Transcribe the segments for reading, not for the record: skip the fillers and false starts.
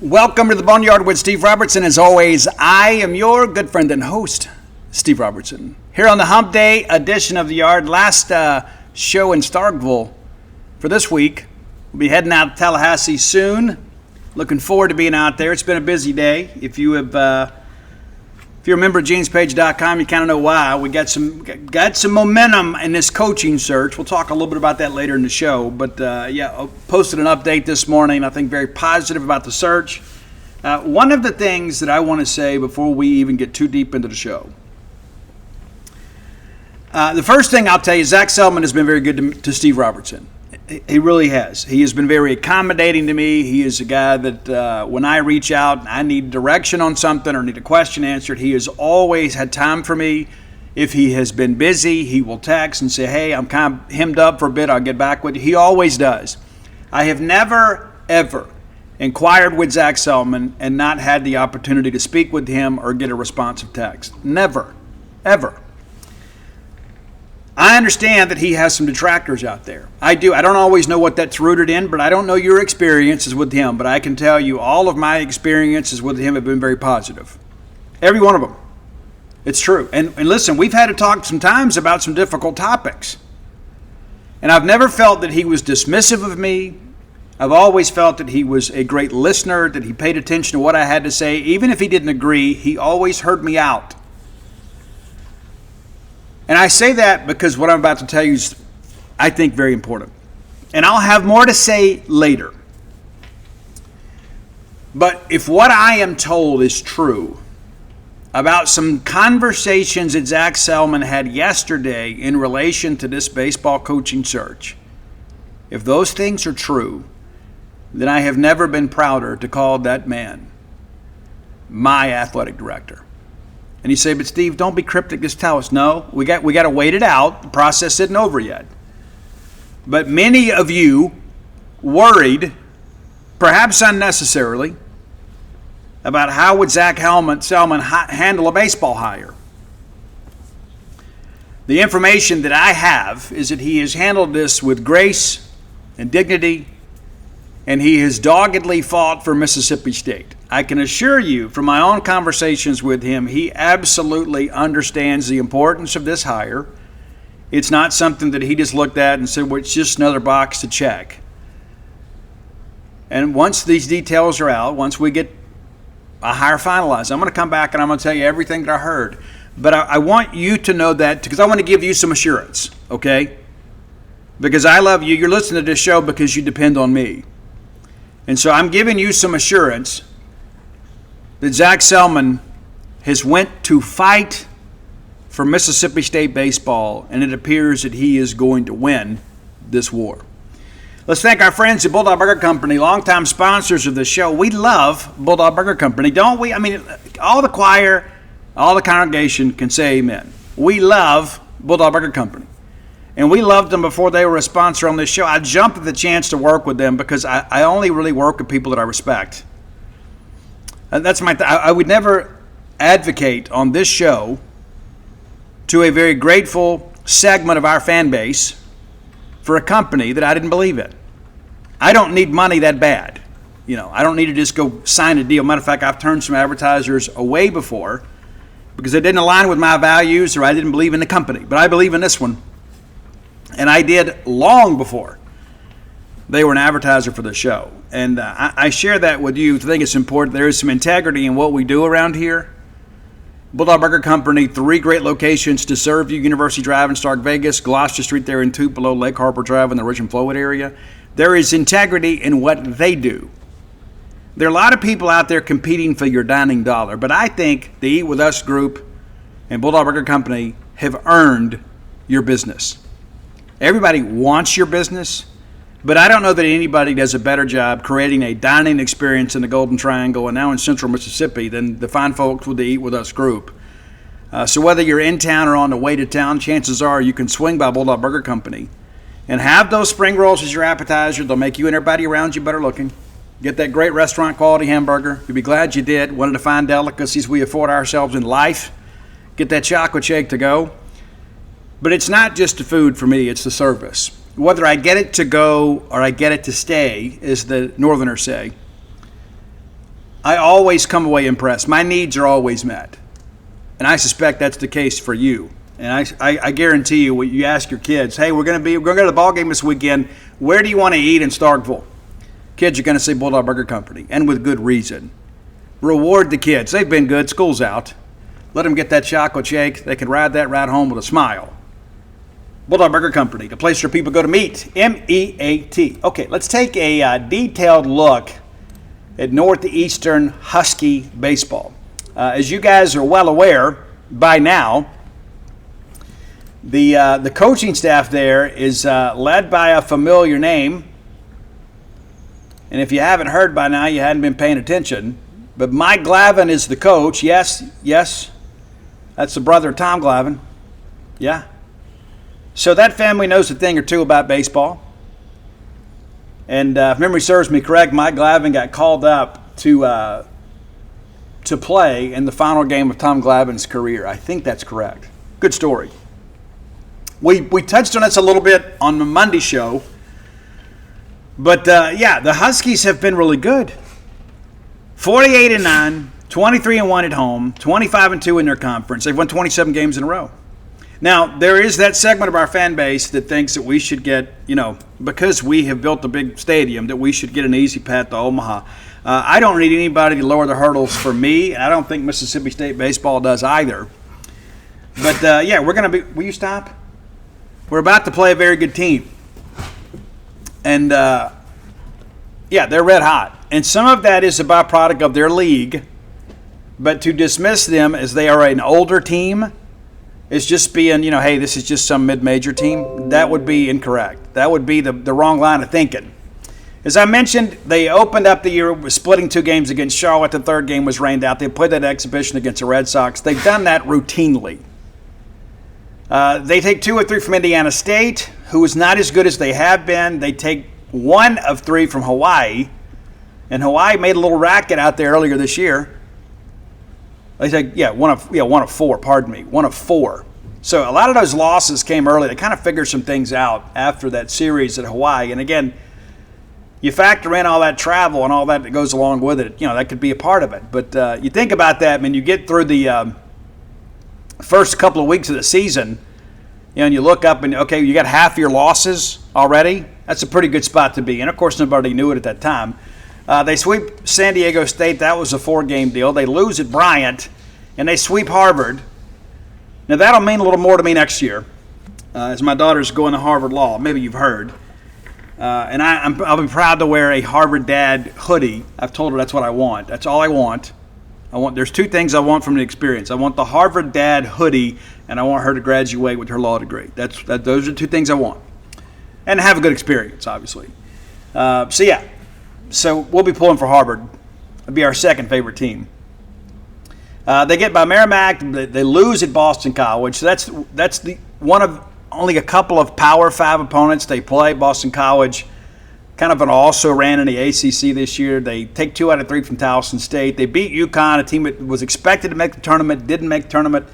Welcome to the Boneyard with Steve Robertson. As always, I am your good friend and host, Steve Robertson. Here on the Hump Day edition of the Yard, last show in Starkville for this week. We'll be heading out to Tallahassee soon. Looking forward to being out there. It's been a busy day. If you're a member of genespage.com, you kind of know why. We got some momentum in this coaching search. We'll talk a little bit about that later in the show. But I posted an update this morning. I think very positive about the search. One of the things that I want to say before we even get too deep into the show. The first thing I'll tell you, Zach Selman has been very good to Steve Robertson. He really has. He has been very accommodating to me. He is a guy that when I reach out, I need direction on something or need a question answered, he has always had time for me. If he has been busy, he will text and say, hey, I'm kind of hemmed up for a bit. I'll get back with you. He always does. I have never, ever inquired with Zach Selman and not had the opportunity to speak with him or get a responsive text. Never, ever. I understand that he has some detractors out there. I do. I don't always know what that's rooted in, but I don't know your experiences with him. But I can tell you all of my experiences with him have been very positive. Every one of them. It's true. And listen, we've had to talk sometimes about some difficult topics. And I've never felt that he was dismissive of me. I've always felt that he was a great listener, that he paid attention to what I had to say. Even if he didn't agree, he always heard me out. And I say that because what I'm about to tell you is, I think, very important. And I'll have more to say later. But if what I am told is true about some conversations that Zach Selman had yesterday in relation to this baseball coaching search, if those things are true, then I have never been prouder to call that man my athletic director. And you say, but Steve, don't be cryptic, just tell us. No, we got to wait it out. The process isn't over yet. But many of you worried, perhaps unnecessarily, about how would Zach Selman handle a baseball hire. The information that I have is that he has handled this with grace and dignity, and he has doggedly fought for Mississippi State. I can assure you from my own conversations with him, he absolutely understands the importance of this hire. It's not something that he just looked at and said, well, it's just another box to check. And once these details are out, once we get a hire finalized, I'm going to come back and I'm going to tell you everything that I heard. But I want you to know that because I want to give you some assurance, okay? Because I love you. You're listening to this show because you depend on me. And so I'm giving you some assurance that Zach Selman has went to fight for Mississippi State baseball, and it appears that he is going to win this war. Let's thank our friends at Bulldog Burger Company, longtime sponsors of the show. We love Bulldog Burger Company, don't we? I mean, all the choir, all the congregation can say amen. We love Bulldog Burger Company. And we loved them before they were a sponsor on this show. I jumped at the chance to work with them because I only really work with people that I respect. And that's I would never advocate on this show to a very grateful segment of our fan base for a company that I didn't believe in. I don't need money that bad. I don't need to just go sign a deal. Matter of fact, I've turned some advertisers away before because they didn't align with my values or I didn't believe in the company. But I believe in this one. And I did long before they were an advertiser for the show. And I share that with you. I think it's important. There is some integrity in what we do around here. Bulldog Burger Company, 3 great locations to serve you. University Drive in Stark Vegas, Gloucester Street there in Tupelo, Lake Harbor Drive in the Richmond Flowood area. There is integrity in what they do. There are a lot of people out there competing for your dining dollar. But I think the Eat With Us group and Bulldog Burger Company have earned your business. Everybody wants your business. But I don't know that anybody does a better job creating a dining experience in the Golden Triangle and now in Central Mississippi than the fine folks with the Eat With Us group. So whether you're in town or on the way to town, chances are you can swing by Bulldog Burger Company and have those spring rolls as your appetizer. They'll make you and everybody around you better looking. Get that great restaurant quality hamburger. You'll be glad you did. One of the fine delicacies we afford ourselves in life. Get that chocolate shake to go. But it's not just the food for me, it's the service. Whether I get it to go or I get it to stay, as the Northerners say, I always come away impressed. My needs are always met. And I suspect that's the case for you. And I guarantee you, when you ask your kids, hey, we're going to go to the ball game this weekend. Where do you want to eat in Starkville? Kids are going to say Bulldog Burger Company, and with good reason. Reward the kids. They've been good. School's out. Let them get that chocolate shake. They can ride that ride home with a smile. Bulldog Burger Company, the place where people go to meet. M-E-A-T. Okay, let's take a detailed look at Northeastern Husky baseball. As you guys are well aware by now, the coaching staff there is led by a familiar name. And if you haven't heard by now, you hadn't been paying attention. But Mike Glavin is the coach. Yes, that's the brother of Tom Glavin. Yeah. So that family knows a thing or two about baseball. And if memory serves me correct, Mike Glavin got called up to play in the final game of Tom Glavin's career. I think that's correct. Good story. We touched on this a little bit on the Monday show. But, the Huskies have been really good. 48-9, 23-1 at home, 25-2 in their conference. They've won 27 games in a row. Now, there is that segment of our fan base that thinks that we should get, because we have built a big stadium, that we should get an easy path to Omaha. I don't need anybody to lower the hurdles for me, and I don't think Mississippi State baseball does either. But, we're going to be – will you stop? We're about to play a very good team. And, they're red hot. And some of that is a byproduct of their league. But to dismiss them as they are an older team is just being, hey, this is just some mid-major team. That would be incorrect. That would be the wrong line of thinking. As I mentioned, they opened up the year with splitting 2 games against Charlotte. The third game was rained out. They played that exhibition against the Red Sox. They've done that routinely. They take 2 of 3 from Indiana State, who is not as good as they have been. They take 1 of 3 from Hawaii, and Hawaii made a little racket out there earlier this year. They take one of 4. Pardon me, 1 of 4. So a lot of those losses came early. They kind of figured some things out after that series at Hawaii. And again, you factor in all that travel and all that goes along with it. That could be a part of it. But you think about that, you get through the first couple of weeks of the season, and you look up and, okay, you got half your losses already. That's a pretty good spot to be in. Of course, nobody knew it at that time. They sweep San Diego State. That was a 4-game deal. They lose at Bryant, and they sweep Harvard. Now, that'll mean a little more to me next year, as my daughter's going to Harvard Law. Maybe you've heard. And I'll be proud to wear a Harvard Dad hoodie. I've told her that's what I want. That's all I want. There's 2 things I want from the experience. I want the Harvard Dad hoodie, and I want her to graduate with her law degree. Those are 2 things I want. And have a good experience, obviously. So we'll be pulling for Harvard. It'll be our second favorite team. They get by Merrimack. They lose at Boston College. So that's the one of only a couple of Power 5 opponents they play. Boston College kind of also ran in the ACC this year. They take 2 out of 3 from Towson State. They beat UConn, a team that was expected to make the tournament, didn't make the tournament.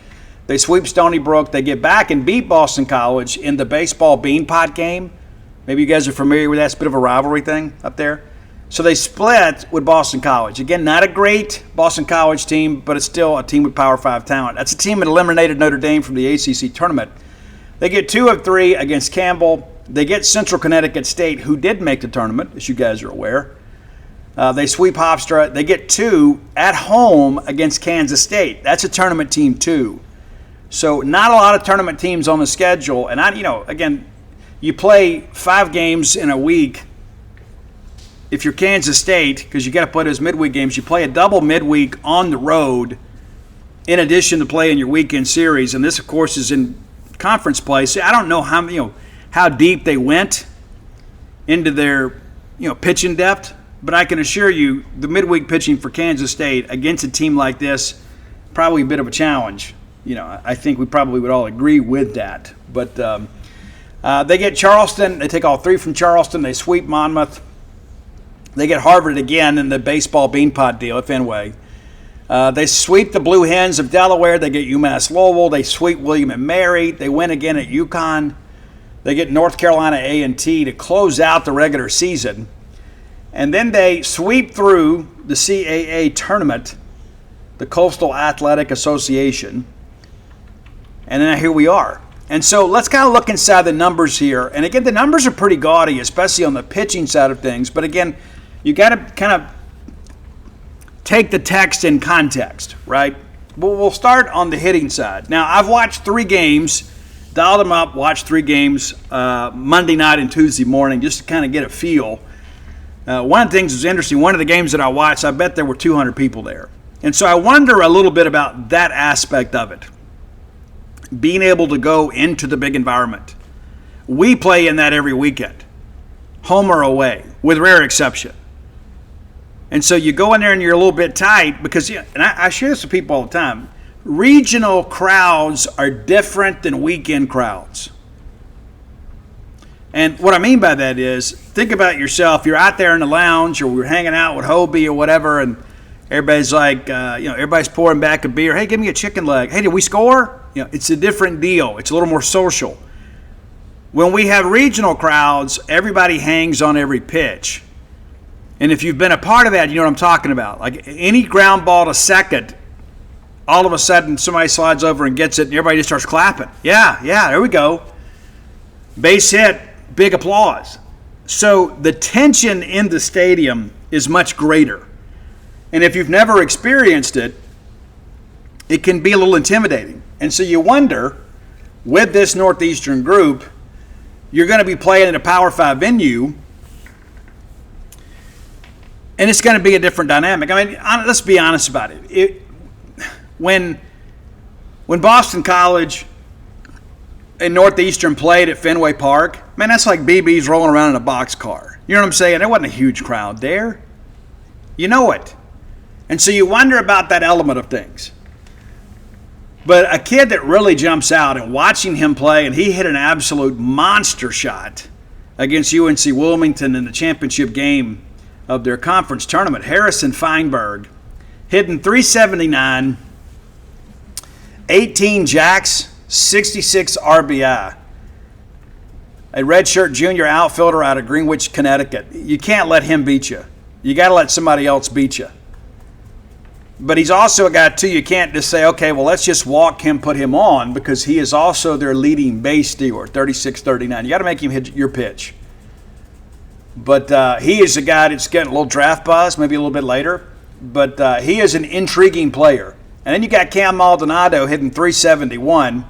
They sweep Stony Brook. They get back and beat Boston College in the baseball beanpot game. Maybe you guys are familiar with that. It's a bit of a rivalry thing up there. So they split with Boston College. Again, not a great Boston College team, but it's still a team with Power 5 talent. That's a team that eliminated Notre Dame from the ACC tournament. They get 2 of 3 against Campbell. They get Central Connecticut State, who did make the tournament, as you guys are aware. They sweep Hofstra. They get 2 at home against Kansas State. That's a tournament team, too. So not a lot of tournament teams on the schedule. And, again, you play 5 games in a week. If you're Kansas State, because you got to play those midweek games, you play a double midweek on the road in addition to playing your weekend series. And this, of course, is in conference play. So I don't know how deep they went into their pitching depth, but I can assure you the midweek pitching for Kansas State against a team like this, probably a bit of a challenge. I think we probably would all agree with that. But they get Charleston. They take all 3 from Charleston. They sweep Monmouth. They get Harvard again in the baseball beanpot deal at Fenway. They sweep the Blue Hens of Delaware. They get UMass Lowell. They sweep William and Mary. They win again at UConn. They get North Carolina A&T to close out the regular season. And then they sweep through the CAA tournament, the Coastal Athletic Association, and then here we are. And so let's kind of look inside the numbers here. And again, the numbers are pretty gaudy, especially on the pitching side of things. But again, you got to kind of take the text in context, right? We'll start on the hitting side. Now, I've watched 3 games, dialed them up, watched 3 games Monday night and Tuesday morning just to kind of get a feel. One of the things that was interesting, one of the games that I watched, I bet there were 200 people there. And so I wonder a little bit about that aspect of it, being able to go into the big environment. We play in that every weekend, home or away, with rare exception. And so you go in there and you're a little bit tight because, and I share this with people all the time, regional crowds are different than weekend crowds. And what I mean by that is, think about yourself. You're out there in the lounge or we're hanging out with Hobie or whatever, and everybody's like, everybody's pouring back a beer. Hey, give me a chicken leg. Hey, did we score? It's a different deal. It's a little more social. When we have regional crowds, everybody hangs on every pitch. And if you've been a part of that, you know what I'm talking about. Like any ground ball to second, all of a sudden somebody slides over and gets it and everybody just starts clapping. Yeah, there we go. Base hit, big applause. So the tension in the stadium is much greater. And if you've never experienced it, it can be a little intimidating. And so you wonder, with this Northeastern group, you're going to be playing in a Power 5 venue, and it's going to be a different dynamic. I mean, let's be honest about it. When Boston College and Northeastern played at Fenway Park, man, that's like BB's rolling around in a boxcar. You know what I'm saying? There wasn't a huge crowd there. You know it. And so you wonder about that element of things. But a kid that really jumps out, and watching him play, and he hit an absolute monster shot against UNC Wilmington in the championship game of their conference tournament. Harrison Feinberg hitting .379, 18 jacks, 66 RBI. A redshirt junior outfielder out of Greenwich, Connecticut. You can't let him beat you. You got to let somebody else beat you. But he's also a guy, too, you can't just say, okay, well, let's just walk him, put him on, because he is also their leading base stealer, 36-39. You got to make him hit your pitch. But he is a guy that's getting a little draft buzz, maybe a little bit later. But he is an intriguing player. And then you got Cam Maldonado hitting .371.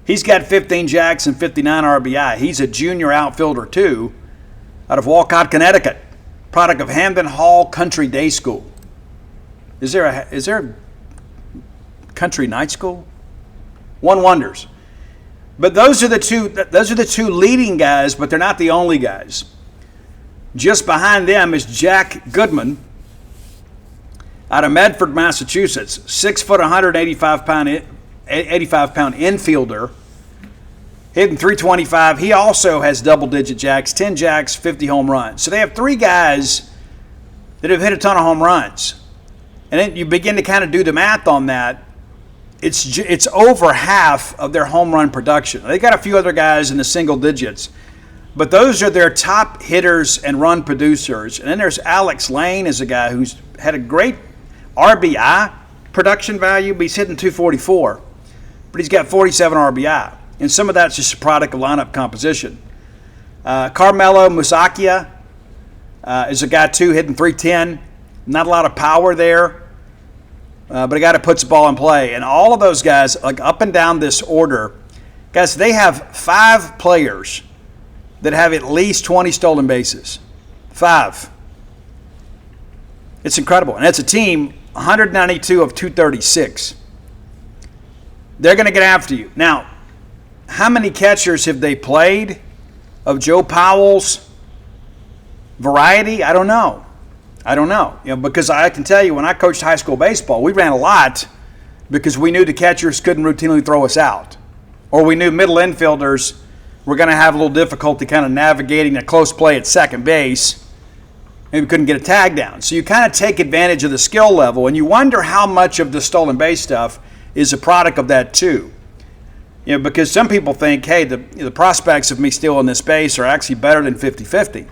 He's got 15 jacks and 59 RBI. He's a junior outfielder, too, out of Walcott, Connecticut, product of Hamden Hall Country Day School. Is there a country night school? One wonders. But those are the two leading guys, but they're not the only guys. Just behind them is Jack Goodman out of Medford, Massachusetts, 6 foot, 185-pound infielder, hitting .325. He also has double-digit jacks, 10 jacks, 50 home runs. So they have 3 guys that have hit a ton of home runs. And then you begin to kind of do the math on that. It's over half of their home run production. They got a few other guys in the single digits, but those are their top hitters and run producers. And then there's Alex Lane as a guy who's had a great RBI production value, but he's hitting .244. But he's got 47 RBI. And some of that's just a product of lineup composition. Carmelo Musakia is a guy, too, hitting .310. Not a lot of power there, but a guy that puts the ball in play. And all of those guys, like up and down this order, guys, they have 5 players that have at least 20 stolen bases. 5. It's incredible. And it's a team, 192 of 236. They're going to get after you. Now, how many catchers have they played of Joe Powell's variety? I don't know. Because I can tell you, when I coached high school baseball, we ran a lot because we knew the catchers couldn't routinely throw us out. Or we knew middle infielders were going to have a little difficulty kind of navigating a close play at second base, and we couldn't get a tag down. So you kind of take advantage of the skill level, and you wonder how much of the stolen base stuff is a product of that too. Because some people think, hey, the prospects of me stealing this base are actually better than 50-50.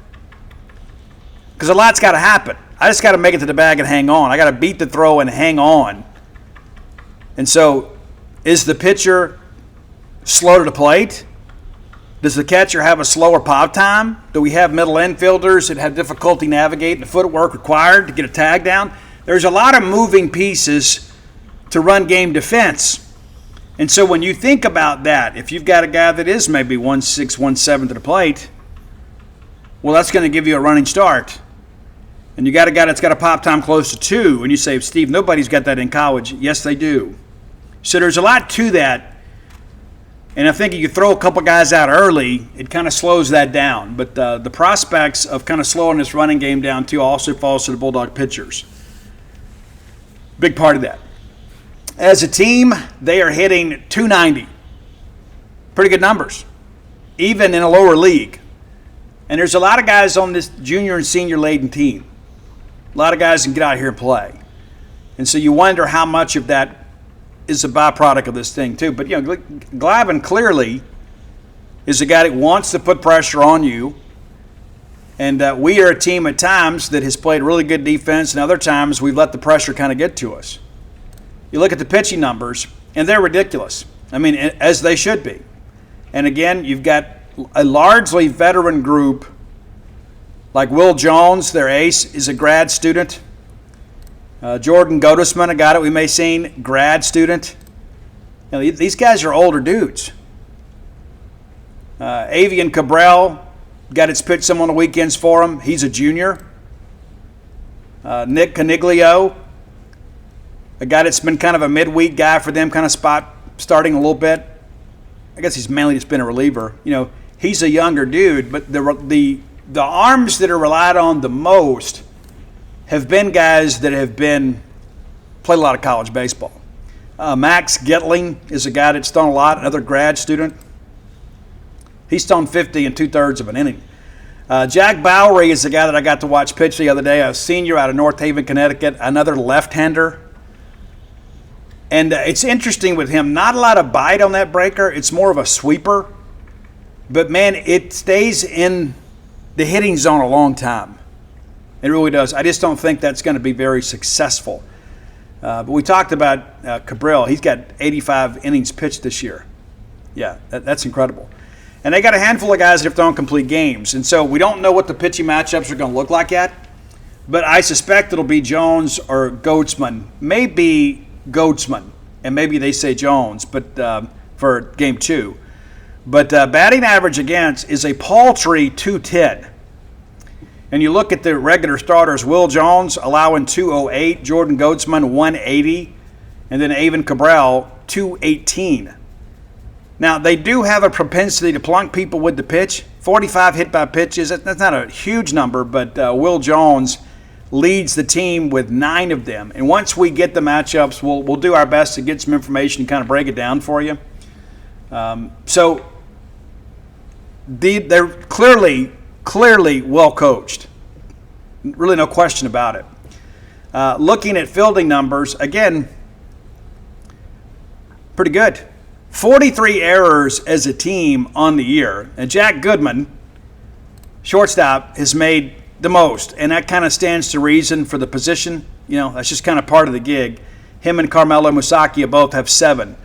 Because a lot's got to happen. I just got to make it to the bag and hang on. I got to beat the throw and hang on. And so, is the pitcher slow to the plate? Does the catcher have a slower pop time? Do we have middle infielders that have difficulty navigating the footwork required to get a tag down? There's a lot of moving pieces to run game defense. And so when you think about that, if you've got a guy that is maybe 1.6, 1.7 to the plate, well, that's going to give you a running start. And you got a guy that's got a pop time close to 2, and you say, Steve, nobody's got that in college. Yes, they do. So there's a lot to that. And I think if you throw a couple guys out early, it kind of slows that down. But the prospects of kind of slowing this running game down, too, also falls to the Bulldog pitchers. Big part of that. As a team, they are hitting 290. Pretty good numbers, even in a lower league. And there's a lot of guys on this junior and senior laden team. A lot of guys can get out here and play. And so you wonder how much of that is a byproduct of this thing too. But, you know, Glavin clearly is a guy that wants to put pressure on you. And we are a team at times that has played really good defense, and other times we've let the pressure kind of get to us. You look at the pitching numbers, and they're ridiculous. I mean, as they should be. And again, you've got a largely veteran group like Will Jones, their ace, is a grad student. Jordan Godesman, a guy that we may have seen, grad student. You know, these guys are older dudes. Avian Cabral got its pitch some on the weekends for him. He's a junior. Nick Caniglio, a guy that's been kind of a midweek guy for them, kind of spot starting a little bit. I guess he's mainly just been a reliever. You know, he's a younger dude, but the arms that are relied on the most have been guys that have played a lot of college baseball. Max Getling is a guy that's thrown a lot, another grad student. He's thrown 50 and 2/3 of an inning. Jack Bowery is the guy that I got to watch pitch the other day, a senior out of North Haven, Connecticut, another left-hander. And it's interesting with him, not a lot of bite on that breaker. It's more of a sweeper. But, man, it stays in the hitting zone a long time. It really does. I just don't think that's going to be very successful. But we talked about Cabral. He's got 85 innings pitched this year. Yeah, that's incredible. And they got a handful of guys that have thrown complete games. And so we don't know what the pitching matchups are going to look like yet. But I suspect it'll be Jones or Goatsman. Maybe Goatsman. And maybe they say Jones but for game 2. But batting average against is a paltry 210. And you look at the regular starters, Will Jones allowing 208, Jordan Goatsman 180, and then Avon Cabral 218. Now, they do have a propensity to plunk people with the pitch. 45 hit by pitches, that's not a huge number, but Will Jones leads the team with 9 of them. And once we get the matchups, we'll do our best to get some information and kind of break it down for you. So they're clearly well coached. Really no question about it. Looking at fielding numbers, again, pretty good. 43 errors as a team on the year. And Jack Goodman, shortstop, has made the most. And that kind of stands to reason for the position. You know, that's just kind of part of the gig. Him and Carmelo Musakia both have 7.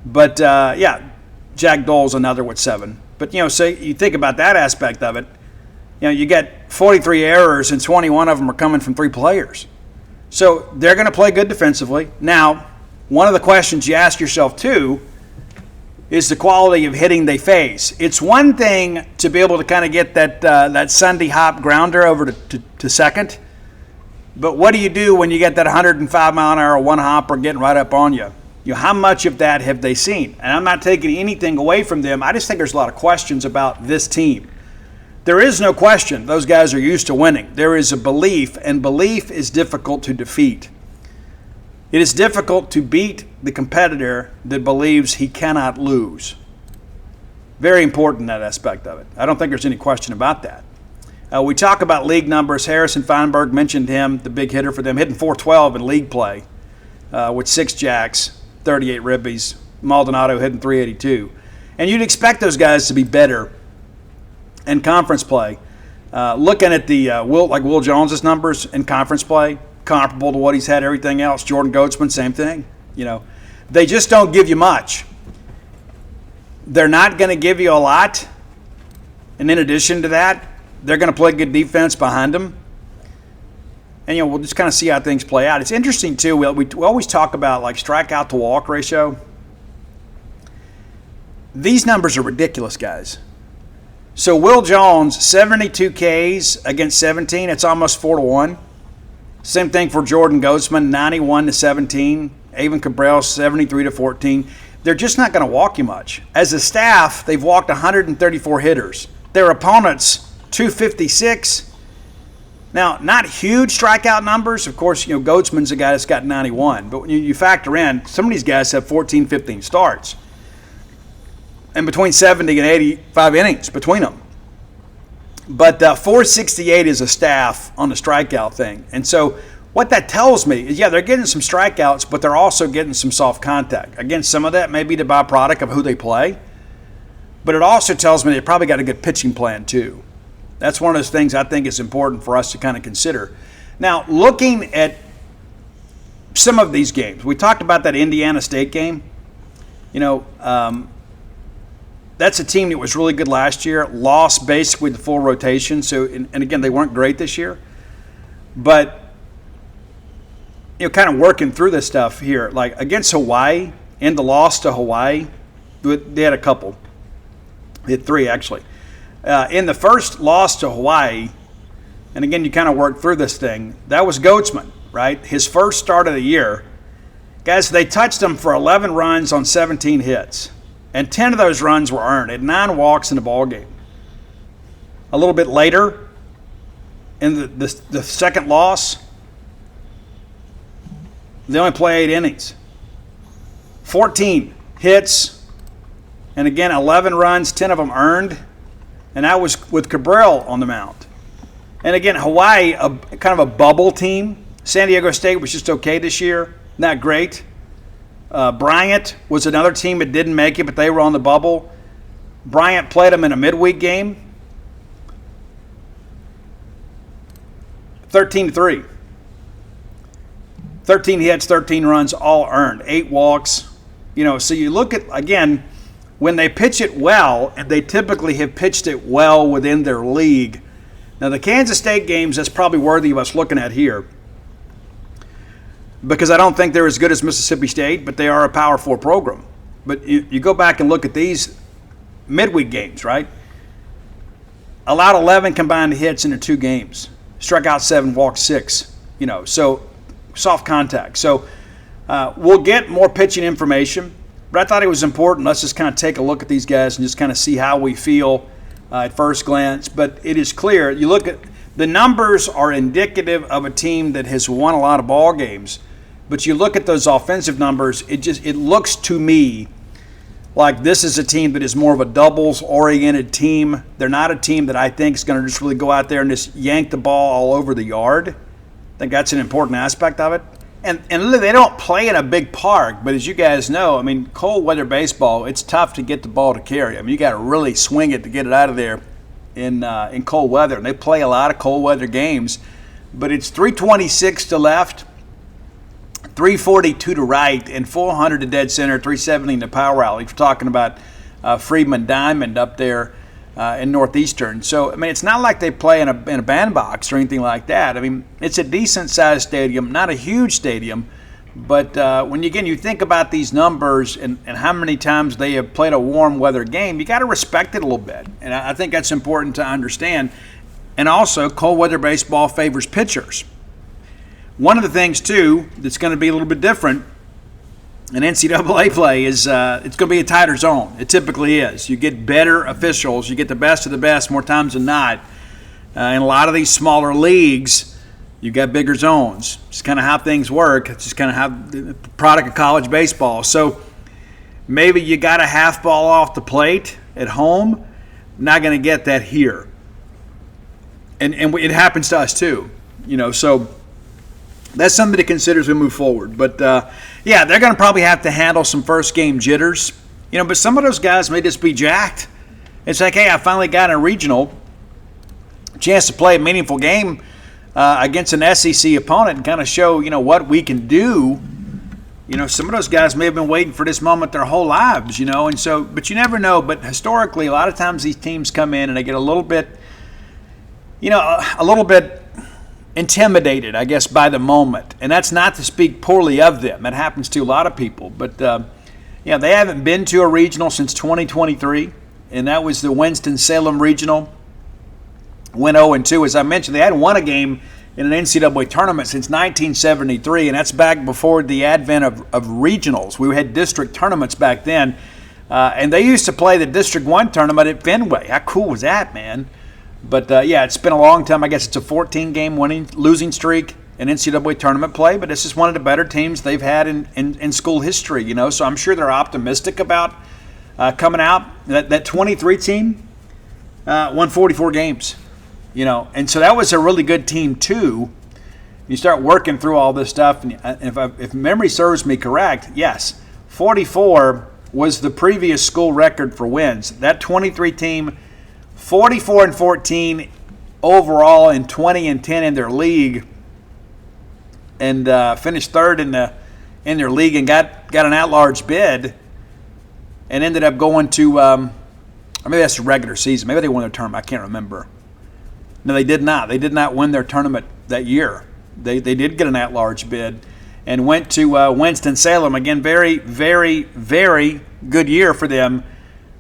But, yeah, Jack Dole's another with 7. But, you know, so you think about that aspect of it. You know, you get 43 errors and 21 of them are coming from 3 players. So they're going to play good defensively. Now, one of the questions you ask yourself, too, is the quality of hitting they face. It's one thing to be able to kind of get that Sunday hop grounder over to second, but what do you do when you get that 105-mile-an-hour one-hopper getting right up on you? You know, how much of that have they seen? And I'm not taking anything away from them. I just think there's a lot of questions about this team. There is no question those guys are used to winning. There is a belief, and belief is difficult to defeat. It is difficult to beat the competitor that believes he cannot lose. Very important, that aspect of it. I don't think there's any question about that. We talk about league numbers. Harrison Feinberg mentioned him, the big hitter for them, hitting .412 in league play with 6 jacks, 38 ribbies. Maldonado hitting .382. And you'd expect those guys to be better in conference play. Looking at the Will Jones's numbers in conference play, comparable to what he's had everything else. Jordan Goatsman, same thing. They just don't give you much. They're not going to give you a lot. And in addition to that, they're going to play good defense behind them. And, we'll just kind of see how things play out. It's interesting, too. We always talk about, like, strikeout to walk ratio. These numbers are ridiculous, guys. So Will Jones, 72 Ks against 17. It's almost 4-1. Same thing for Jordan Goatsman, 91-17. Avon Cabral, 73-14. They're just not going to walk you much. As a staff, they've walked 134 hitters. Their opponents, 256. Now, not huge strikeout numbers. Of course, Goatsman's a guy that's got 91. But when you factor in, some of these guys have 14, 15 starts. And between 70 and 85 innings between them. But 468 is a staff on the strikeout thing. And so what that tells me is, they're getting some strikeouts, but they're also getting some soft contact. Again, some of that may be the byproduct of who they play. But it also tells me they probably got a good pitching plan, too. That's one of those things I think is important for us to kind of consider. Now, looking at some of these games, we talked about that Indiana State game. That's a team that was really good last year, lost basically the full rotation. So, and again, they weren't great this year. But, kind of working through this stuff here, like against Hawaii, in the loss to Hawaii, they had a couple. They had 3, actually. In the first loss to Hawaii, and again, you kind of work through this thing, that was Goatsman, right? His first start of the year. Guys, they touched him for 11 runs on 17 hits, and 10 of those runs were earned. They had 9 walks in the ballgame. A little bit later, in the second loss, they only play 8 innings. 14 hits, and again, 11 runs, 10 of them earned. And that was with Cabral on the mound. And again, Hawaii, kind of a bubble team. San Diego State was just okay this year, not great. Bryant was another team that didn't make it, but they were on the bubble. Bryant played them in a midweek game. 13-3. 13 hits, 13 runs, all earned. 8 walks. So you look at, again, when they pitch it well, and they typically have pitched it well within their league. Now, the Kansas State games, that's probably worthy of us looking at here, because I don't think they're as good as Mississippi State, but they are a Power 4 program. But you go back and look at these midweek games, right? Allowed 11 combined hits in the 2 games. Struck out 7, walked 6. So soft contact. So we'll get more pitching information. But I thought it was important. Let's just kind of take a look at these guys and just kind of see how we feel at first glance. But it is clear. You look at the numbers are indicative of a team that has won a lot of ball games. But you look at those offensive numbers, it looks to me like this is a team that is more of a doubles-oriented team. They're not a team that I think is going to just really go out there and just yank the ball all over the yard. I think that's an important aspect of it. And they don't play in a big park, but as you guys know, cold weather baseball, it's tough to get the ball to carry. You got to really swing it to get it out of there in cold weather. And they play a lot of cold weather games, but it's 326 to left, 342 to right, and 400 to dead center, 370 to power alley. If you're talking about Freedman Diamond up there in Northeastern. So, it's not like they play in a bandbox or anything like that. It's a decent-sized stadium, not a huge stadium. But when you think about these numbers and how many times they have played a warm weather game, you got to respect it a little bit. And I think that's important to understand. And also, cold weather baseball favors pitchers. One of the things, too, that's going to be a little bit different in NCAA play is it's going to be a tighter zone. It typically is. You get better officials. You get the best of the best more times than not. In a lot of these smaller leagues, you got bigger zones. It's kind of how things work. It's just kind of how the product of college baseball. So maybe you got a half ball off the plate at home. Not going to get that here. And it happens to us too. So that's something to consider as we move forward. But, they're going to probably have to handle some first-game jitters. But some of those guys may just be jacked. It's like, hey, I finally got a regional. chance to play a meaningful game against an SEC opponent and kind of show, what we can do. Some of those guys may have been waiting for this moment their whole lives, and so, but you never know. But historically, a lot of times these teams come in and they get a little bit intimidated, I guess, by the moment. And that's not to speak poorly of them. It happens to a lot of people. But, they haven't been to a regional since 2023, and that was the Winston-Salem Regional. Went 0-2. As I mentioned, they hadn't won a game in an NCAA tournament since 1973, and that's back before the advent of regionals. We had district tournaments back then, and they used to play the District 1 tournament at Fenway. How cool was that, man? But, it's been a long time. I guess it's a 14-game losing streak in NCAA tournament play, but this is one of the better teams they've had in school history, so I'm sure they're optimistic about coming out. That 23 team won 44 games. And so that was a really good team too. You start working through all this stuff, and if memory serves me correct, yes, 44 was the previous school record for wins. That 23 team, 44-14 overall, and 20-10 in their league, and finished third in their league, and got an at-large bid, and ended up going to maybe that's the regular season. Maybe they won their tournament. I can't remember. No, they did not. They did not win their tournament that year. They did get an at-large bid and went to Winston-Salem. Again, very, very, very good year for them.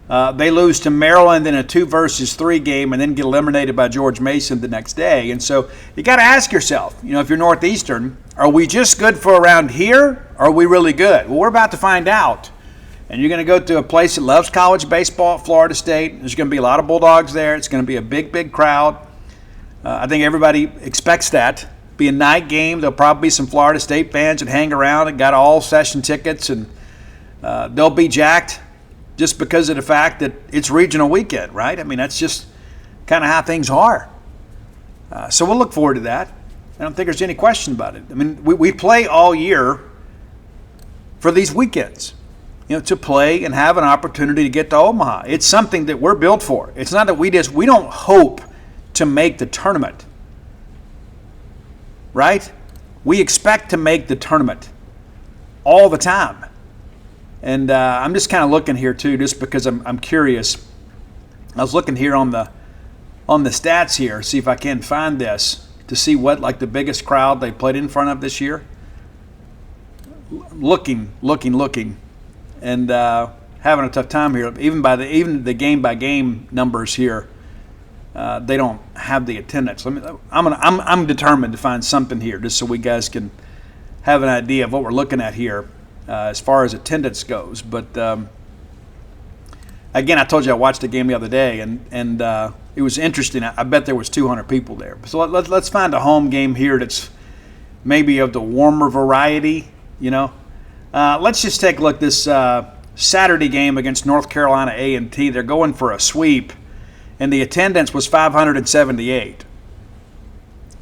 They lose to Maryland in a 2-3 game and then get eliminated by George Mason the next day. And so you got to ask yourself, if you're Northeastern, are we just good for around here, or are we really good? Well, we're about to find out. And you're going to go to a place that loves college baseball, Florida State. There's going to be a lot of Bulldogs there. It's going to be a big, big crowd. I think everybody expects that. Be a night game. There'll probably be some Florida State fans that hang around and got all session tickets, and they'll be jacked just because of the fact that it's regional weekend, right? I mean, that's just kind of how things are. So we'll look forward to that. I don't think there's any question about it. I mean, we play all year for these weekends, to play and have an opportunity to get to Omaha. It's something that we're built for. It's not that we don't hope to make the tournament, right? We expect to make the tournament all the time. And I'm just kind of looking here too, just because I'm curious. I was looking here on the stats here, see if I can find this, to see what the biggest crowd they played in front of this year. Looking, and having a tough time here. Even the game by game numbers here. They don't have the attendance. I'm determined to find something here just so we guys can have an idea of what we're looking at here as far as attendance goes. But again, I told you I watched the game the other day, and it was interesting. I bet there was 200 people there. So let's find a home game here that's maybe of the warmer variety. Let's just take a look at this Saturday game against North Carolina A&T. They're going for a sweep. And the attendance was 578.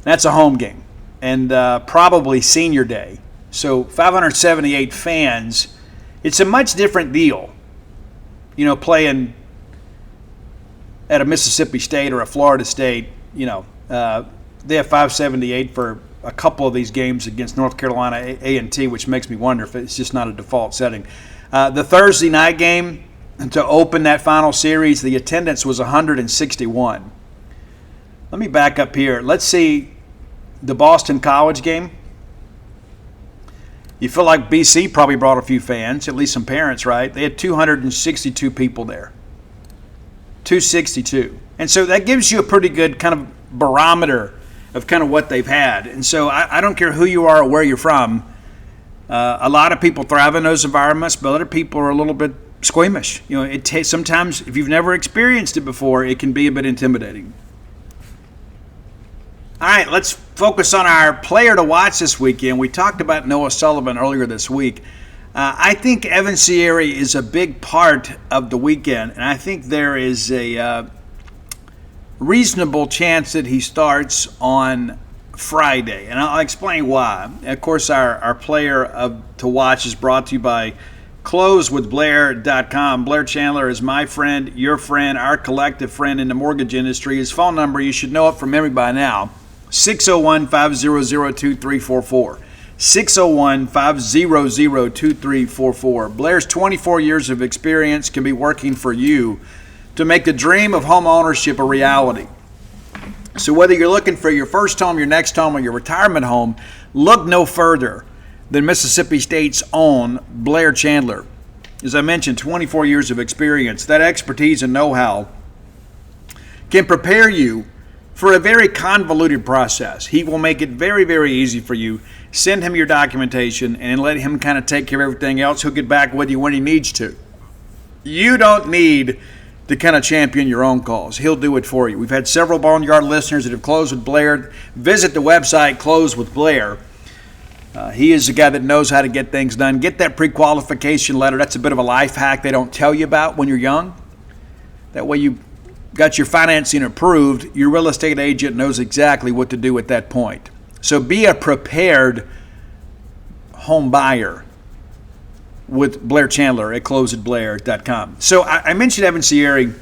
That's a home game, and probably senior day. So 578 fans. It's a much different deal, playing at a Mississippi State or a Florida State. They have 578 for a couple of these games against North Carolina A&T, which makes me wonder if it's just not a default setting. The Thursday night game, to open that final series, the attendance was 161. Let me back up here. Let's see the Boston College game. You feel like BC probably brought a few fans, at least some parents, right? They had 262 people there. 262. And so that gives you a pretty good kind of barometer of kind of what they've had. And so I don't care who you are or where you're from. A lot of people thrive in those environments, but other people are a little bit squeamish. It takes sometimes, if you've never experienced it before, it can be a bit intimidating. All right, let's focus on our player to watch this weekend. We talked about Noah Sullivan earlier this week. I think Evan Sierra is a big part of the weekend, and I think there is a reasonable chance that he starts on Friday, and I'll explain why. Of course, our player to watch is brought to you by closewithblair.com. Blair Chandler is my friend, your friend, our collective friend in the mortgage industry. His phone number, you should know it from memory by now, 601-500-2344. 601-500-2344. Blair's 24 years of experience can be working for you to make the dream of home ownership a reality. So whether you're looking for your first home, your next home, or your retirement home, look no further than Mississippi State's own Blair Chandler. As I mentioned, 24 years of experience. That expertise and know-how can prepare you for a very convoluted process. He will make it very, very easy for you. Send him your documentation and let him kind of take care of everything else. He'll get back with you when he needs to. You don't need to kind of champion your own cause. He'll do it for you. We've had several Boneyard listeners that have closed with Blair. Visit the website, Close with Blair. He is the guy that knows how to get things done. Get that pre-qualification letter. That's a bit of a life hack they don't tell you about when you're young. That way you got your financing approved. Your real estate agent knows exactly what to do at that point. So be a prepared home buyer with Blair Chandler at closewithblair.com. So I mentioned Evan Sierra.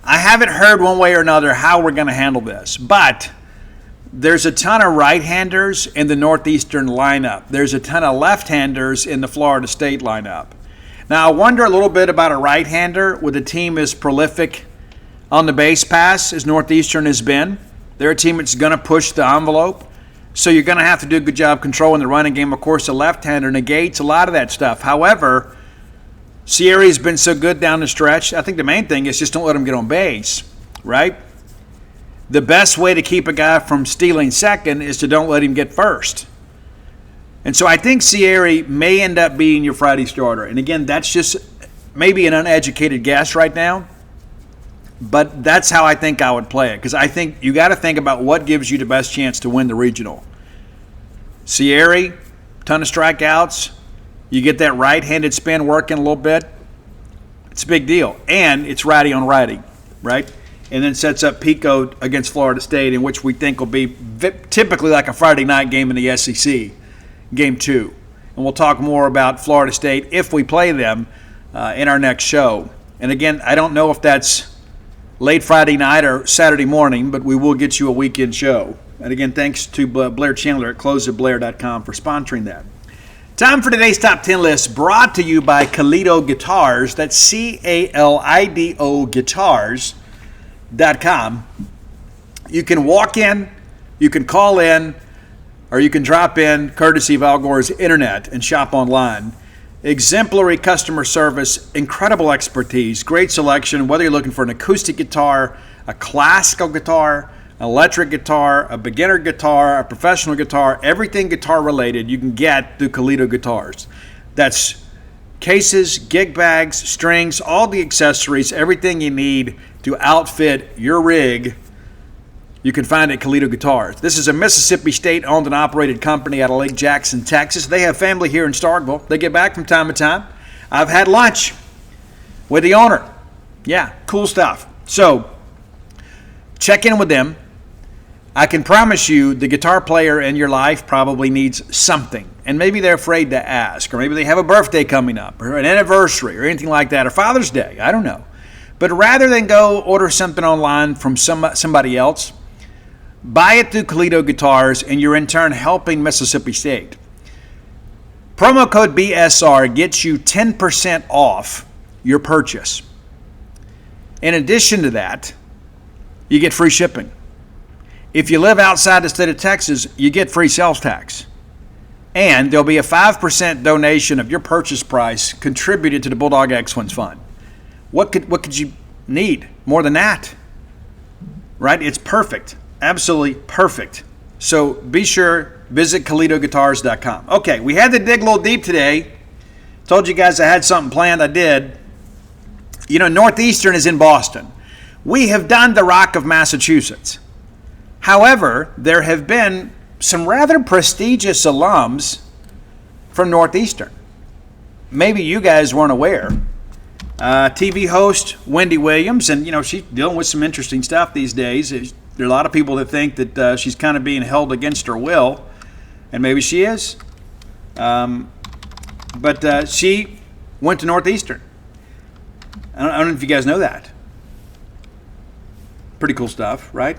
I haven't heard one way or another how we're going to handle this, but there's a ton of right-handers in the Northeastern lineup. There's a ton of left-handers in the Florida State lineup. Now, I wonder a little bit about a right-hander with a team as prolific on the base pass as Northeastern has been. They're a team that's going to push the envelope. So you're going to have to do a good job controlling the running game. Of course, the left-hander negates a lot of that stuff. However, Sierra's been so good down the stretch. I think the main thing is just don't let him get on base, right? The best way to keep a guy from stealing second is to don't let him get first. And so I think Sierra may end up being your Friday starter. And again, that's just maybe an uneducated guess right now. But that's how I think I would play it, because I think you got to think about what gives you the best chance to win the regional. Sierra, ton of strikeouts. You get that right-handed spin working a little bit. It's a big deal. And it's righty on righty, right? And then sets up Pico against Florida State, in which we think will be typically like a Friday night game in the SEC, game 2. And we'll talk more about Florida State if we play them in our next show. And again, I don't know if that's late Friday night or Saturday morning, but we will get you a weekend show. And again, thanks to Blair Chandler at closewithblair.com for sponsoring that. Time for today's Top 10 list, brought to you by Calido Guitars. That's CALIDO Guitars.com. You can walk in, you can call in, or you can drop in courtesy of Al Gore's internet and shop online. Exemplary customer service, incredible expertise, great selection, whether you're looking for an acoustic guitar, a classical guitar, an electric guitar, a beginner guitar, a professional guitar, everything guitar related you can get through Calido Guitars. That's cases, gig bags, strings, all the accessories, everything you need to outfit your rig, you can find at Calido Guitars. This is a Mississippi State-owned and operated company out of Lake Jackson, Texas. They have family here in Starkville. They get back from time to time. I've had lunch with the owner. Yeah, cool stuff. So check in with them. I can promise you the guitar player in your life probably needs something, and maybe they're afraid to ask, or maybe they have a birthday coming up, or an anniversary, or anything like that, or Father's Day. I don't know. But rather than go order something online from somebody else, buy it through Calido Guitars, and you're in turn helping Mississippi State. Promo code BSR gets you 10% off your purchase. In addition to that, you get free shipping. If you live outside the state of Texas, you get free sales tax. And there'll be a 5% donation of your purchase price contributed to the Bulldog Excellence Fund. What could you need more than that? Right? It's perfect. Absolutely perfect. So be sure, visit CalidoGuitars.com. Okay, we had to dig a little deep today. Told you guys I had something planned. I did. You know, Northeastern is in Boston. We have done the Rock of Massachusetts. However, there have been some rather prestigious alums from Northeastern. Maybe you guys weren't aware. TV host Wendy Williams, and you know, she's dealing with some interesting stuff these days. There are a lot of people that think that she's kind of being held against her will, and maybe she is. But she went to Northeastern. I don't know if you guys know that. Pretty cool stuff, right?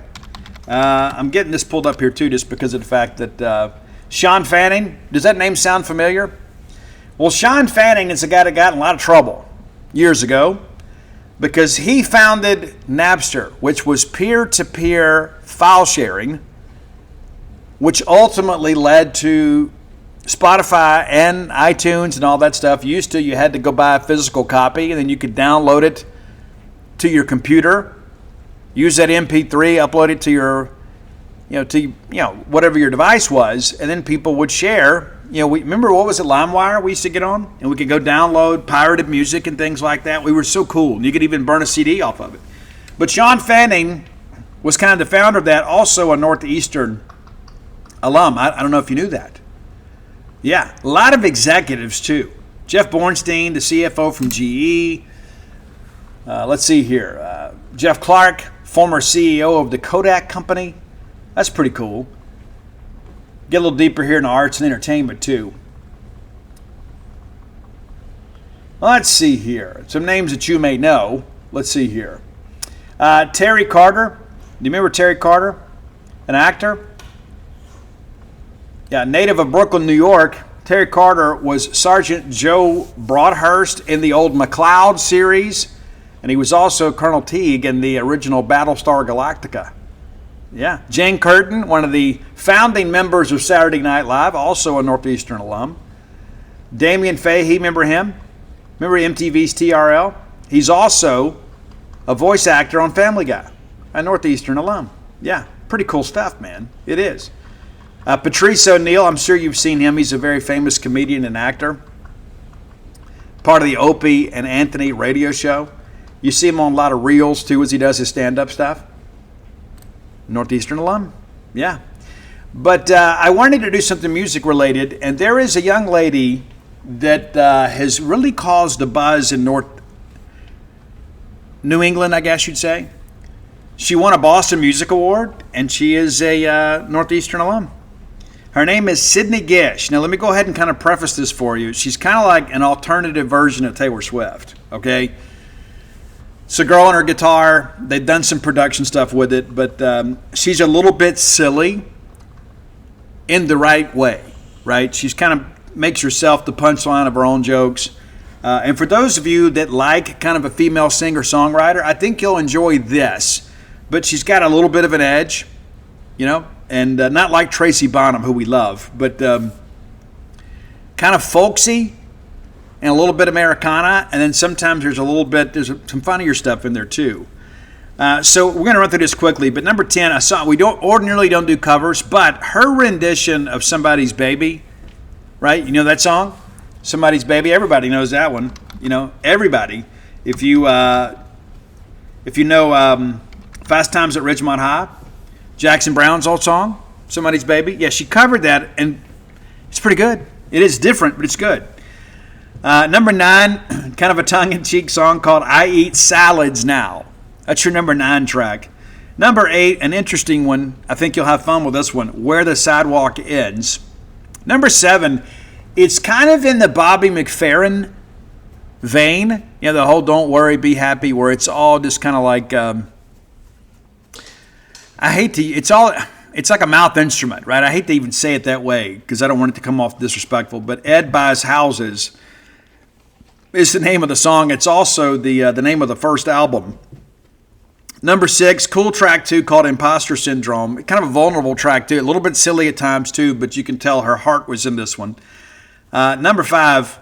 I'm getting this pulled up here too just because of the fact that Sean Fanning, does that name sound familiar? Well, Sean Fanning is a guy that got in a lot of trouble years ago because he founded Napster, which was peer-to-peer file sharing, which ultimately led to Spotify and iTunes and all that stuff. Used to, you had to go buy a physical copy, and then you could download it to your computer, use that MP3, upload it to your, whatever your device was, and then people would share. Remember, what was it, LimeWire we used to get on? And we could go download pirated music and things like that. We were so cool. And you could even burn a CD off of it. But Sean Fanning was kind of the founder of that, also a Northeastern alum. I don't know if you knew that. Yeah, a lot of executives too. Jeff Bornstein, the CFO from GE. Let's see here. Jeff Clark, former CEO of the Kodak Company. That's pretty cool. Get a little deeper here in the arts and entertainment too. Let's see here. Some names that you may know. Let's see here. Terry Carter. Do you remember Terry Carter? An actor? Yeah, native of Brooklyn, New York. Terry Carter was Sergeant Joe Broadhurst in the old McCloud series, and he was also Colonel Teague in the original Battlestar Galactica. Yeah, Jane Curtin, one of the founding members of Saturday Night Live, also a Northeastern alum. Damian Fahey, remember him? Remember MTV's TRL? He's also a voice actor on Family Guy, a Northeastern alum. Yeah, pretty cool stuff, man. It is. Patrice O'Neill, I'm sure you've seen him. He's a very famous comedian and actor. Part of the Opie and Anthony radio show. You see him on a lot of reels, too, as he does his stand-up stuff. Northeastern alum. Yeah. But I wanted to do something music-related, and there is a young lady that has really caused a buzz in New England, I guess you'd say. She won a Boston Music Award, and she is a Northeastern alum. Her name is Sydney Gish. Now, let me go ahead and kind of preface this for you. She's kind of like an alternative version of Taylor Swift, okay? It's a girl on her guitar. They've done some production stuff with it, but she's a little bit silly in the right way, right? She's kind of makes herself the punchline of her own jokes. And for those of you that like kind of a female singer-songwriter, I think you'll enjoy this. But she's got a little bit of an edge, and not like Tracy Bonham, who we love, but kind of folksy and a little bit Americana, and then sometimes there's some funnier stuff in there too. So we're going to run through this quickly, but number 10, we ordinarily don't do covers, but her rendition of Somebody's Baby, right? You know that song? Somebody's Baby, everybody knows that one. Everybody. If you know Fast Times at Ridgemont High, Jackson Brown's old song, Somebody's Baby. Yeah, she covered that, and it's pretty good. It is different, but it's good. Number 9, kind of a tongue-in-cheek song called I Eat Salads Now. That's your number 9 track. Number 8, an interesting one. I think you'll have fun with this one, Where the Sidewalk Ends. Number 7, it's kind of in the Bobby McFerrin vein. The whole don't worry, be happy, where it's all just kind of like... it's like a mouth instrument, right? I hate to even say it that way because I don't want it to come off disrespectful, but Ed Buys Houses is the name of the song. It's also the name of the first album. Number 6, cool track 2 called Imposter Syndrome. Kind of a vulnerable track too, a little bit silly at times too, but you can tell her heart was in this one. Number 5,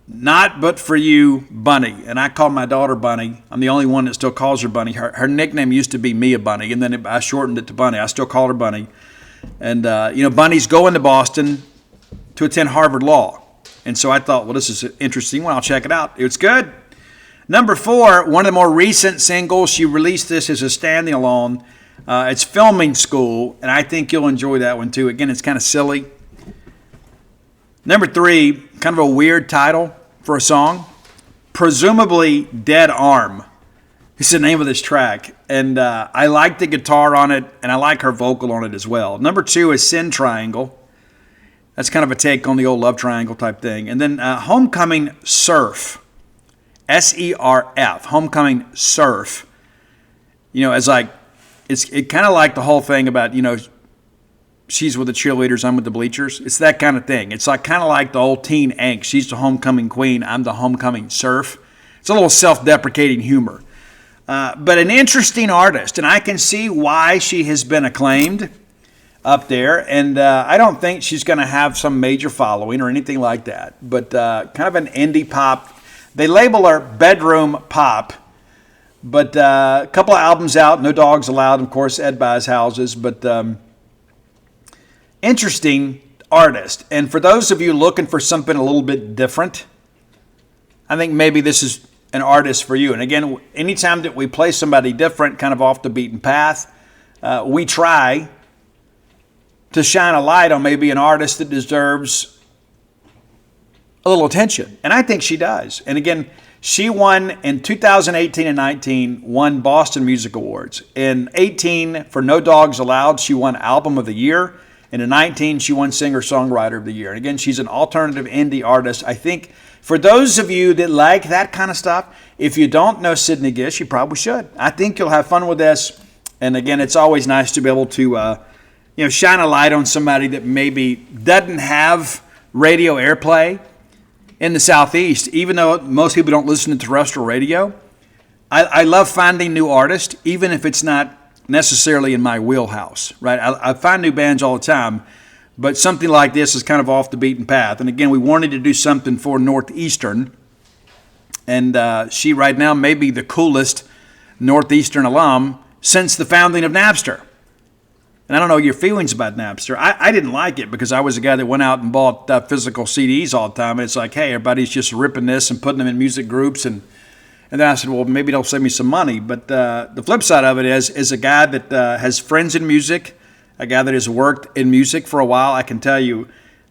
Not But For You, Bunny. And I call my daughter Bunny. I'm the only one that still calls her Bunny. Her nickname used to be Mia Bunny, and then I shortened it to Bunny. I still call her Bunny. And, Bunny's going to Boston to attend Harvard Law. And so I thought, well, this is an interesting one. I'll check it out. It's good. Number 4, one of the more recent singles. She released this as a standing alone. It's Filming School, and I think you'll enjoy that one too. Again, it's kind of silly. Number 3, kind of a weird title for a song. Presumably Dead Arm. It's the name of this track. And I like the guitar on it, and I like her vocal on it as well. Number 2 is Sin Triangle. That's kind of a take on the old love triangle type thing. And then Homecoming Surf, S-E-R-F, Homecoming Surf. You know, it's kind of like the whole thing about, you know, she's with the cheerleaders, I'm with the bleachers. It's that kind of thing. It's like kind of like the old teen angst. She's the homecoming queen, I'm the homecoming surf. It's a little self-deprecating humor. But an interesting artist, and I can see why she has been acclaimed up there. And I don't think she's going to have some major following or anything like that. But kind of an indie pop. They label her bedroom pop. But a couple of albums out, No Dogs Allowed, of course, Ed buys houses. But interesting artist. And for those of you looking for something a little bit different, I think maybe this is an artist for you. And again, anytime that we play somebody different, kind of off the beaten path, we try to shine a light on maybe an artist that deserves a little attention. And I think she does. And again, she won in 2018 and 19, won Boston Music Awards. In 18, for No Dogs Allowed, she won Album of the Year. And in 19, she won Singer-Songwriter of the Year. And again, she's an alternative indie artist. I think for those of you that like that kind of stuff, if you don't know Sydney Gish, you probably should. I think you'll have fun with this. And again, it's always nice to be able to shine a light on somebody that maybe doesn't have radio airplay in the Southeast, even though most people don't listen to terrestrial radio. I love finding new artists, even if it's not necessarily in my wheelhouse, right? I find new bands all the time, but something like this is kind of off the beaten path. And again, we wanted to do something for Northeastern, and she right now may be the coolest Northeastern alum since the founding of Napster. And I don't know your feelings about Napster. I didn't like it because I was a guy that went out and bought physical CDs all the time. And it's like, hey, everybody's just ripping this and putting them in music groups. And then I said, well, maybe they'll save me some money. But the flip side of it is a guy that has friends in music, a guy that has worked in music for a while. I can tell you,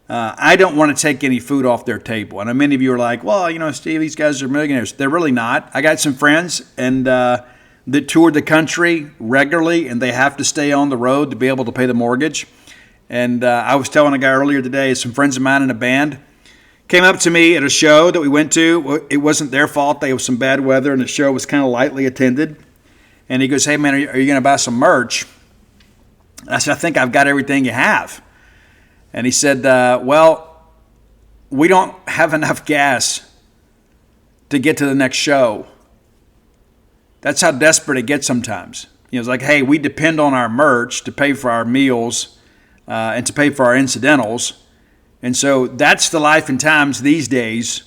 I don't want to take any food off their table. And many of you are like, well, Steve, these guys are millionaires. They're really not. I got some friends and that toured the country regularly, and they have to stay on the road to be able to pay the mortgage. And I was telling a guy earlier today, some friends of mine in a band came up to me at a show that we went to. It wasn't their fault. There was some bad weather, and the show was kind of lightly attended. And he goes, hey, man, are you going to buy some merch? And I said, I think I've got everything you have. And he said, well, we don't have enough gas to get to the next show. That's how desperate it gets sometimes. It's like, hey, we depend on our merch to pay for our meals and to pay for our incidentals. And so that's the life and times these days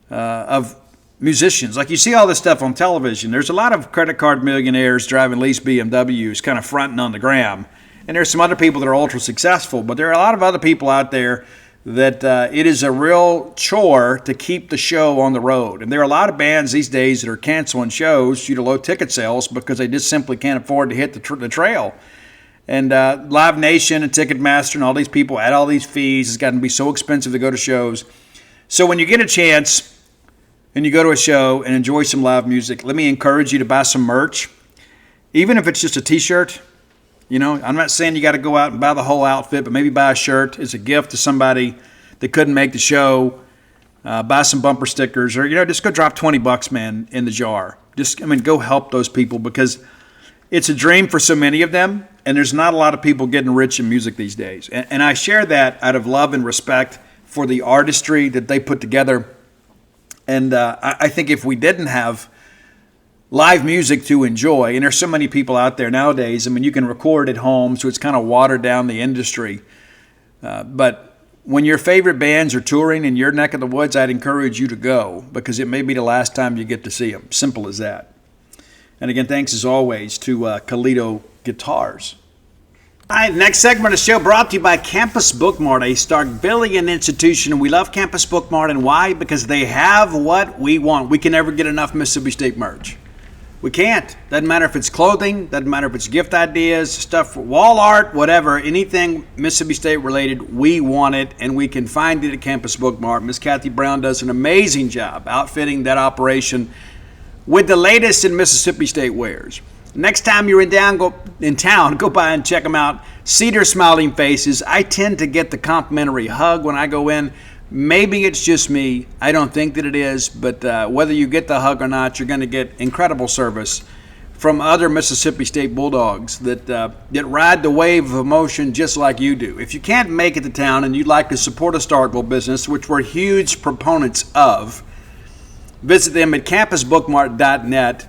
of musicians. Like you see all this stuff on television. There's a lot of credit card millionaires driving leased BMWs kind of fronting on the gram. And there's some other people that are ultra successful. But there are a lot of other people out there that it is a real chore to keep the show on the road. And there are a lot of bands these days that are canceling shows due to low ticket sales because they just simply can't afford to hit the trail. And Live Nation and Ticketmaster and all these people add all these fees. It's gotten to be so expensive to go to shows. So when you get a chance and you go to a show and enjoy some live music, let me encourage you to buy some merch, even if it's just a T-shirt. I'm not saying you got to go out and buy the whole outfit, but maybe buy a shirt as a gift to somebody that couldn't make the show. Buy some bumper stickers, or just go drop $20, man, in the jar. Go help those people because it's a dream for so many of them, and there's not a lot of people getting rich in music these days. And I share that out of love and respect for the artistry that they put together. And I think if we didn't have live music to enjoy, and there's so many people out there nowadays, you can record at home, so it's kind of watered down the industry. But when your favorite bands are touring in your neck of the woods, I'd encourage you to go because it may be the last time you get to see them. Simple as that. And again, thanks as always to Kalito Guitars. All right, next segment of the show brought to you by Campus Bookmart, a Starkvillian institution. We love Campus Bookmart, and why? Because they have what we want. We can never get enough Mississippi State merch. We can't. Doesn't matter if it's clothing, doesn't matter if it's gift ideas, stuff for wall art, whatever, anything Mississippi State related, we want it, and we can find it at Campus Bookmart. Miss Kathy Brown does an amazing job outfitting that operation with the latest in Mississippi State wares. Next time you're in town, go by and check them out. See their smiling faces. I tend to get the complimentary hug when I go in. Maybe it's just me. I don't think that it is, but whether you get the hug or not, you're going to get incredible service from other Mississippi State Bulldogs that ride the wave of emotion just like you do. If you can't make it to town and you'd like to support a Starkville business, which we're huge proponents of, visit them at campusbookmart.net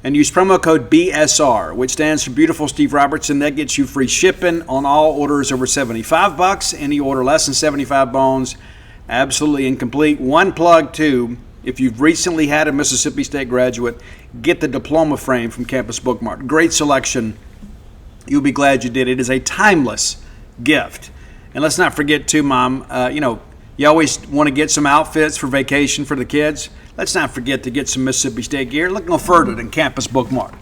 and use promo code BSR, which stands for Beautiful Steve Robertson. That gets you free shipping on all orders over $75. Any order less than 75 bones, absolutely incomplete. One plug, too. If you've recently had a Mississippi State graduate, get the diploma frame from Campus Bookmart. Great selection. You'll be glad you did. It is a timeless gift. And let's not forget, too, Mom, you always want to get some outfits for vacation for the kids. Let's not forget to get some Mississippi State gear. Look no further than Campus Bookmart. All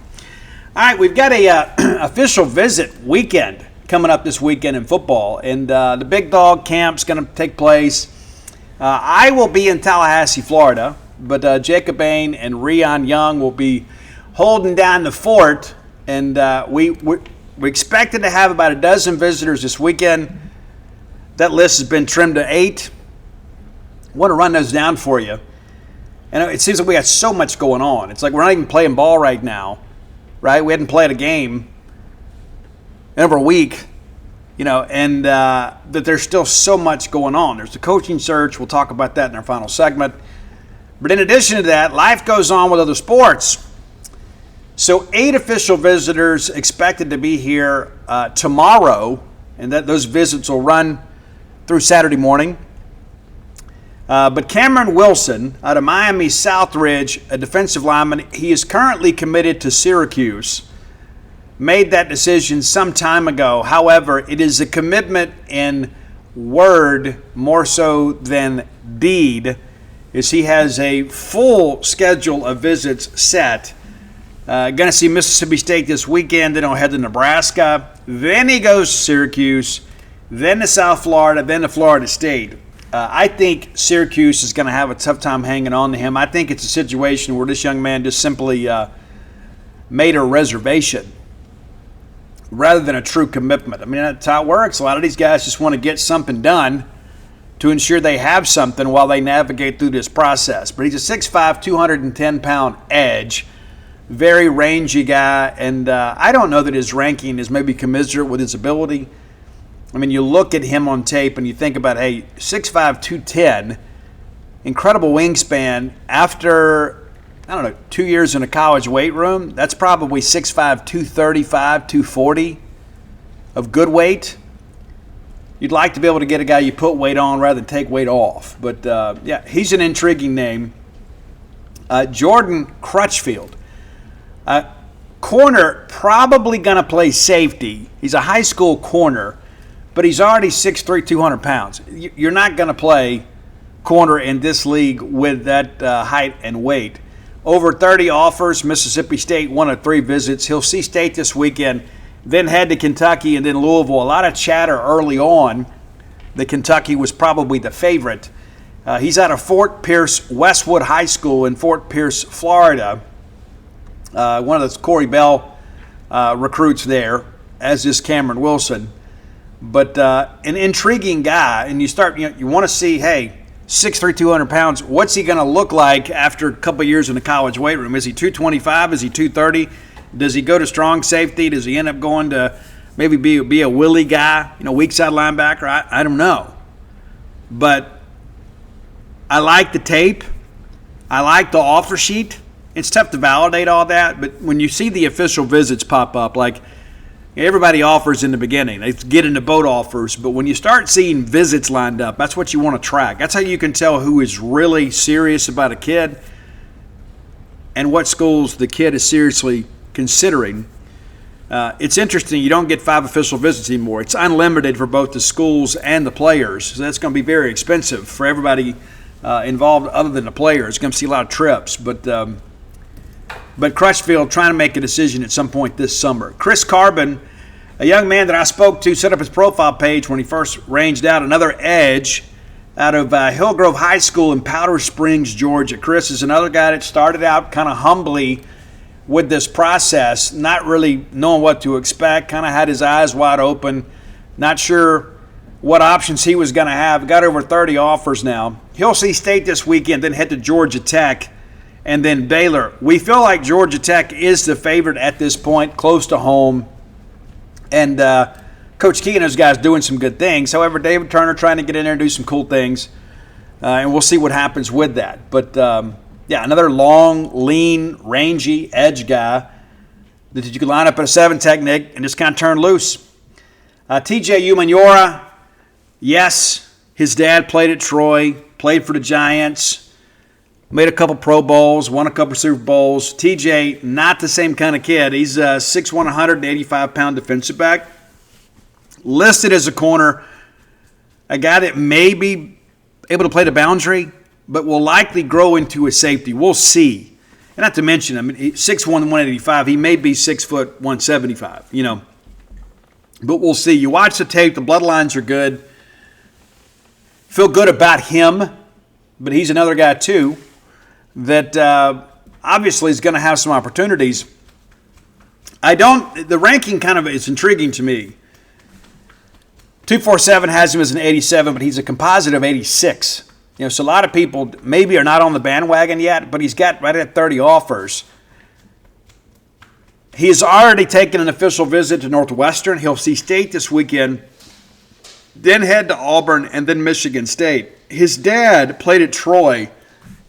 right, we've got a official visit weekend coming up this weekend in football, and the Big Dog Camp's going to take place. I will be in Tallahassee, Florida, but Jacob Bain and Rion Young will be holding down the fort, and we expected to have about a dozen visitors this weekend. That list has been trimmed to 8. I want to run those down for you. And it seems like we got so much going on. It's like we're not even playing ball right now, right? We hadn't played a game in over a week. And that there's still so much going on. There's the coaching search. We'll talk about that in our final segment. But in addition to that, life goes on with other sports. So 8 official visitors expected to be here tomorrow, and that those visits will run through Saturday morning. But Cameron Wilson out of Miami Southridge, a defensive lineman, he is currently committed to Syracuse. Made that decision some time ago. However, it is a commitment in word more so than deed, as he has a full schedule of visits set. Going to see Mississippi State this weekend, then he'll head to Nebraska. Then he goes to Syracuse, then to South Florida, then to Florida State. I think Syracuse is going to have a tough time hanging on to him. I think it's a situation where this young man just simply made a reservation rather than a true commitment. I mean, that's how it works. A lot of these guys just want to get something done to ensure they have something while they navigate through this process. But he's a 6'5", 210-pound edge, very rangy guy, and I don't know that his ranking is maybe commensurate with his ability. I mean, you look at him on tape and you think about, hey, 6'5", 210, incredible wingspan. After 2 years in a college weight room, that's probably 6'5", 235, 240 of good weight. You'd like to be able to get a guy you put weight on rather than take weight off. But, yeah, he's an intriguing name. Jordan Crutchfield. Corner, probably going to play safety. He's a high school corner, but he's already 6'3", 200 pounds. You're not going to play corner in this league with that height and weight. Over 30 offers. Mississippi State, 1 of 3 visits. He'll see State this weekend, then head to Kentucky and then Louisville. A lot of chatter early on that Kentucky was probably the favorite. He's out of Fort Pierce Westwood High School in Fort Pierce, Florida. One of those Corey Bell recruits there, as is Cameron Wilson. But an intriguing guy, and you want to see, hey, 6'3", 200 pounds, what's he going to look like after a couple of years in the college weight room? Is he 225? Is he 230? Does he go to strong safety? Does he end up going to maybe be a Willie guy, weak side linebacker? I don't know. But I like the tape. I like the offer sheet. It's tough to validate all that, but when you see the official visits pop up, like everybody offers in the beginning, they get into boat offers, but when you start seeing visits lined up, that's what you want to track. That's how you can tell who is really serious about a kid and what schools the kid is seriously considering. It's interesting, you don't get 5 official visits anymore. It's unlimited for both the schools and the players, so that's going to be very expensive for everybody involved other than the players. It's going to see a lot of trips, but Crutchfield trying to make a decision at some point this summer. Chris Carbon, a young man that I spoke to, set up his profile page when he first ranged out, another edge out of Hillgrove High School in Powder Springs, Georgia. Chris is another guy that started out kind of humbly with this process, not really knowing what to expect, kind of had his eyes wide open, not sure what options he was going to have. Got over 30 offers now. He'll see State this weekend, then head to Georgia Tech, and then Baylor. We feel like Georgia Tech is the favorite at this point, close to home. And Coach Key and those guys doing some good things. However, David Turner trying to get in there and do some cool things. And we'll see what happens with that. But, yeah, another long, lean, rangy edge guy that you could line up at a 7 technique and just kind of turn loose. TJ Umanora, yes, his dad played at Troy, played for the Giants, made a couple Pro Bowls, won a couple Super Bowls. TJ, not the same kind of kid. He's a 6'1", 185-pound defensive back, listed as a corner, a guy that may be able to play the boundary, but will likely grow into a safety. We'll see. And not to mention, I mean, 6'1", 185. He may be 6 foot 175, you know. But we'll see. You watch the tape. The bloodlines are good. Feel good about him. But he's another guy, too, that obviously is going to have some opportunities. The ranking kind of is intriguing to me. 247 has him as an 87, but he's a composite of 86. You know, so a lot of people maybe are not on the bandwagon yet, but he's got right at 30 offers. He has already taken an official visit to Northwestern. He'll see State this weekend, then head to Auburn, and then Michigan State. His dad played at Troy.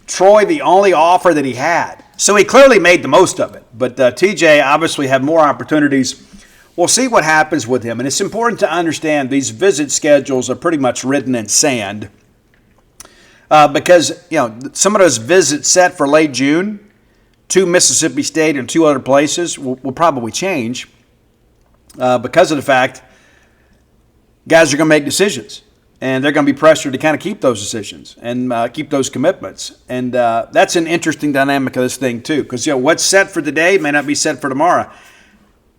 Troy, the only offer that he had. So he clearly made the most of it. But TJ obviously had more opportunities. We'll see what happens with him. And it's important to understand these visit schedules are pretty much written in sand. Because, you know, some of those visits set for late June to Mississippi State and 2 other places will probably change because of the fact guys are going to make decisions. And they're going to be pressured to kind of keep those decisions and keep those commitments. And that's an interesting dynamic of this thing, too. Because, you know, what's set for today may not be set for tomorrow.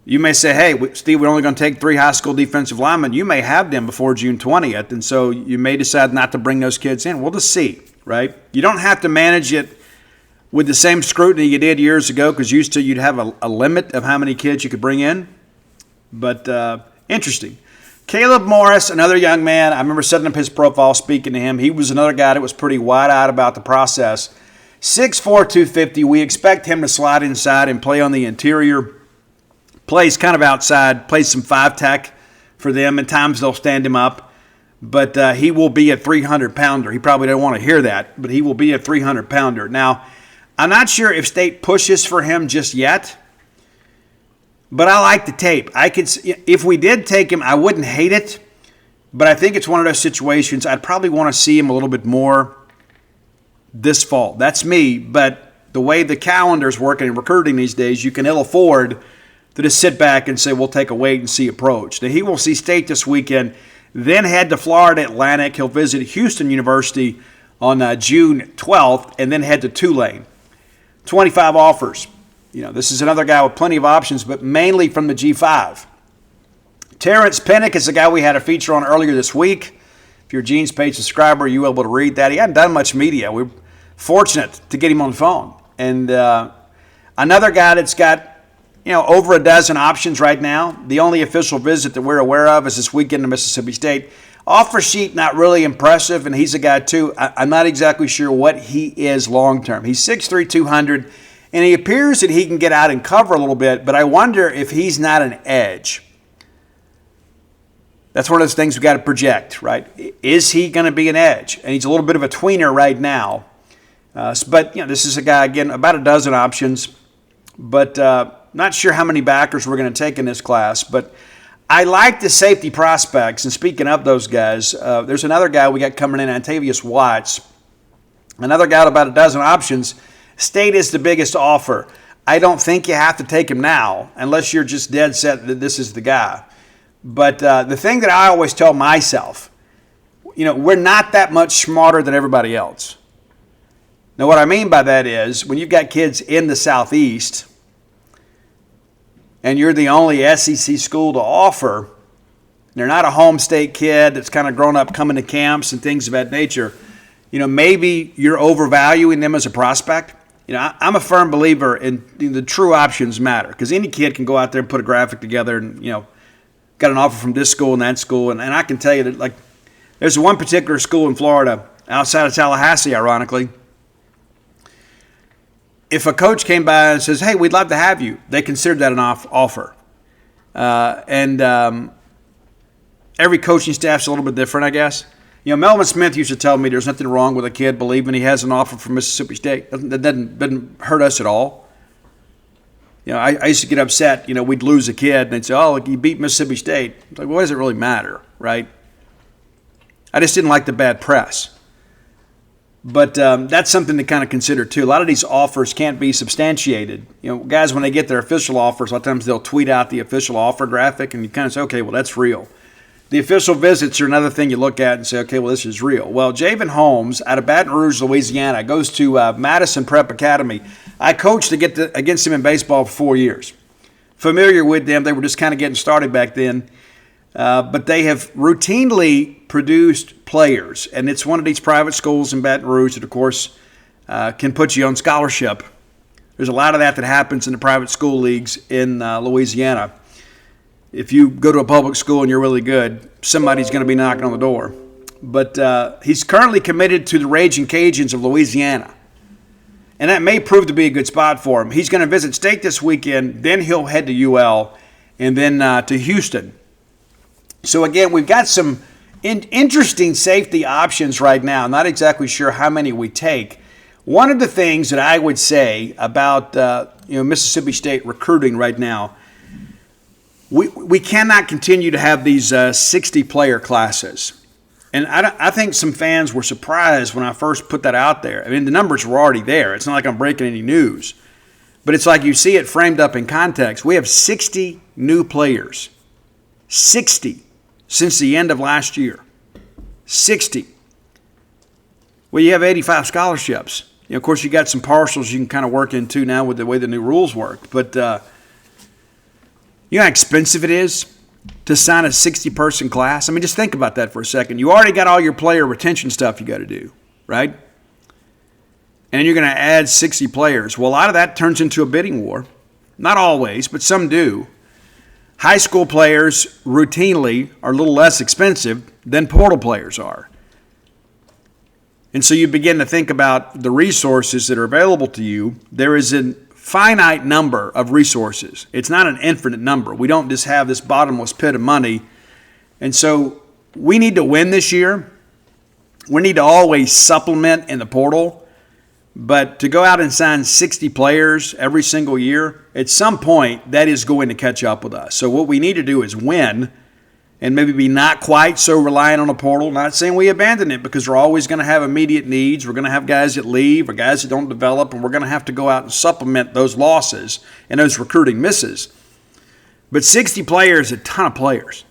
You may say, hey, Steve, we're only going to take 3 high school defensive linemen. You may have them before June 20th, and so you may decide not to bring those kids in. We'll just see, right? You don't have to manage it with the same scrutiny you did years ago because used to you'd have a limit of how many kids you could bring in. But interesting. Caleb Morris, another young man. I remember setting up his profile, speaking to him. He was another guy that was pretty wide-eyed about the process. 6'4", 250. We expect him to slide inside and play on the interior. Plays kind of outside, plays some 5-tech for them. At times they'll stand him up. But he will be a 300-pounder. He probably doesn't want to hear that, but he will be a 300-pounder. Now, I'm not sure if State pushes for him just yet, but I like the tape. If we did take him, I wouldn't hate it, but I think it's one of those situations I'd probably want to see him a little bit more this fall. That's me, but the way the calendar's working and recruiting these days, you can ill afford to just sit back and say, we'll take a wait-and-see approach. Now, he will see State this weekend, then head to Florida Atlantic. He'll visit Houston University on June 12th, and then head to Tulane. 25 offers. You know, this is another guy with plenty of options, but mainly from the G5. Terrence Pennick is the guy we had a feature on earlier this week. If you're a Gene's Page subscriber, you were able to read that. He hadn't done much media. We're fortunate to get him on the phone. And another guy that's got, you know, over a dozen options right now. The only official visit that we're aware of is this weekend to Mississippi State. Offer sheet, not really impressive, and he's a guy, too. I'm not exactly sure what he is long-term. He's 6'3", 200, and he appears that he can get out and cover a little bit, but I wonder if he's not an edge. That's one of those things we've got to project, right? Is he going to be an edge? And he's a little bit of a tweener right now. But, you know, this is a guy, again, about a dozen options, but not sure how many backers we're going to take in this class, but I like the safety prospects. And speaking of those guys, there's another guy we got coming in, Antavius Watts. Another guy with about a dozen options. State is the biggest offer. I don't think you have to take him now unless you're just dead set that this is the guy. But the thing that I always tell myself, you know, we're not that much smarter than everybody else. Now, what I mean by that is when you've got kids in the Southeast and you're the only SEC school to offer, they're not a home state kid that's kind of grown up coming to camps and things of that nature, you know, maybe you're overvaluing them as a prospect. I'm a firm believer in the true options matter, because any kid can go out there and put a graphic together and, got an offer from this school and that school. And I can tell you that, like, there's one particular school in Florida outside of Tallahassee, ironically. If a coach came by and says, hey, we'd love to have you, they considered that an offer. Every coaching staff's a little bit different, I guess. Melvin Smith used to tell me there's nothing wrong with a kid believing he has an offer from Mississippi State. That doesn't hurt us at all. I used to get upset. We'd lose a kid, and they'd say, oh, you beat Mississippi State. It's like, well, what does it really matter, right? I just didn't like the bad press. But that's something to kind of consider, too. A lot of these offers can't be substantiated. Guys, when they get their official offers, a lot of times they'll tweet out the official offer graphic, and you kind of say, okay, well, that's real. The official visits are another thing you look at and say, okay, well, this is real. Well, Javen Holmes out of Baton Rouge, Louisiana, goes to Madison Prep Academy. I coached against him in baseball for 4 years. Familiar with them. They were just kind of getting started back then. But they have routinely produced players, and it's one of these private schools in Baton Rouge that, of course, can put you on scholarship. There's a lot of that happens in the private school leagues in Louisiana. If you go to a public school and you're really good, somebody's going to be knocking on the door. But he's currently committed to the Raging Cajuns of Louisiana. And that may prove to be a good spot for him. He's going to visit State this weekend, then he'll head to UL, and then to Houston. So again, we've got some interesting safety options right now. Not exactly sure how many we take. One of the things that I would say about Mississippi State recruiting right now, we cannot continue to have these 60-player classes. And I think some fans were surprised when I first put that out there. I mean, the numbers were already there. It's not like I'm breaking any news. But it's like you see it framed up in context. We have 60 new players. 60 since the end of last year. 60. Well, you have 85 scholarships. Of course, you got some partials you can kind of work into now with the way the new rules work. But you know how expensive it is to sign a 60-person class? I mean, just think about that for a second. You already got all your player retention stuff you got to do, right? And you're going to add 60 players. Well, a lot of that turns into a bidding war. Not always, but some do. High school players routinely are a little less expensive than portal players are. And so you begin to think about the resources that are available to you. There is a finite number of resources. It's not an infinite number. We don't just have this bottomless pit of money. And so we need to win this year. We need to always supplement in the portal. But to go out and sign 60 players every single year, at some point, that is going to catch up with us. So what we need to do is win and maybe be not quite so reliant on a portal. Not saying we abandon it, because we're always going to have immediate needs. We're going to have guys that leave or guys that don't develop, and we're going to have to go out and supplement those losses and those recruiting misses. But 60 players is a ton of players.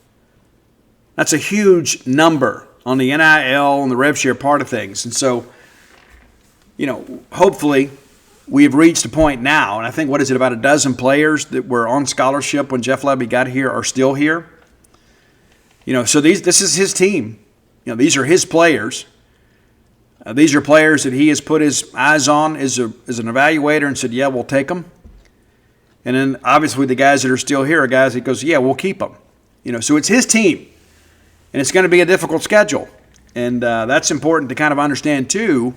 That's a huge number on the NIL and the rev share part of things. And so, hopefully we have reached a point now, and I think, about a dozen players that were on scholarship when Jeff Lebby got here are still here. So this is his team. These are his players. These are players that he has put his eyes on as an evaluator and said, yeah, we'll take them. And then obviously the guys that are still here are guys that goes, yeah, we'll keep them. So it's his team. And it's going to be a difficult schedule. And that's important to kind of understand too.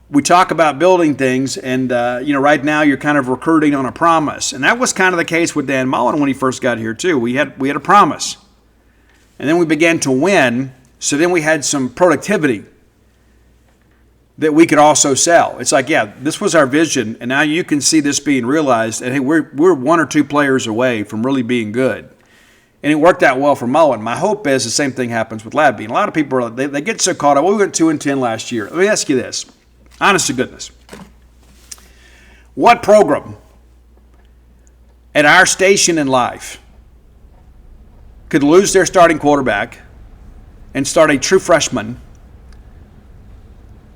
We talk about building things, and right now you're kind of recruiting on a promise, and that was kind of the case with Dan Mullen when he first got here too. We had a promise, and then we began to win. So then we had some productivity that we could also sell. It's like, yeah, this was our vision, and now you can see this being realized. And hey, we're one or two players away from really being good, and it worked out well for Mullen. My hope is the same thing happens with Labby. And a lot of people they get so caught up. Well, we went 2-10 last year. Let me ask you this. Honest to goodness, what program at our station in life could lose their starting quarterback and start a true freshman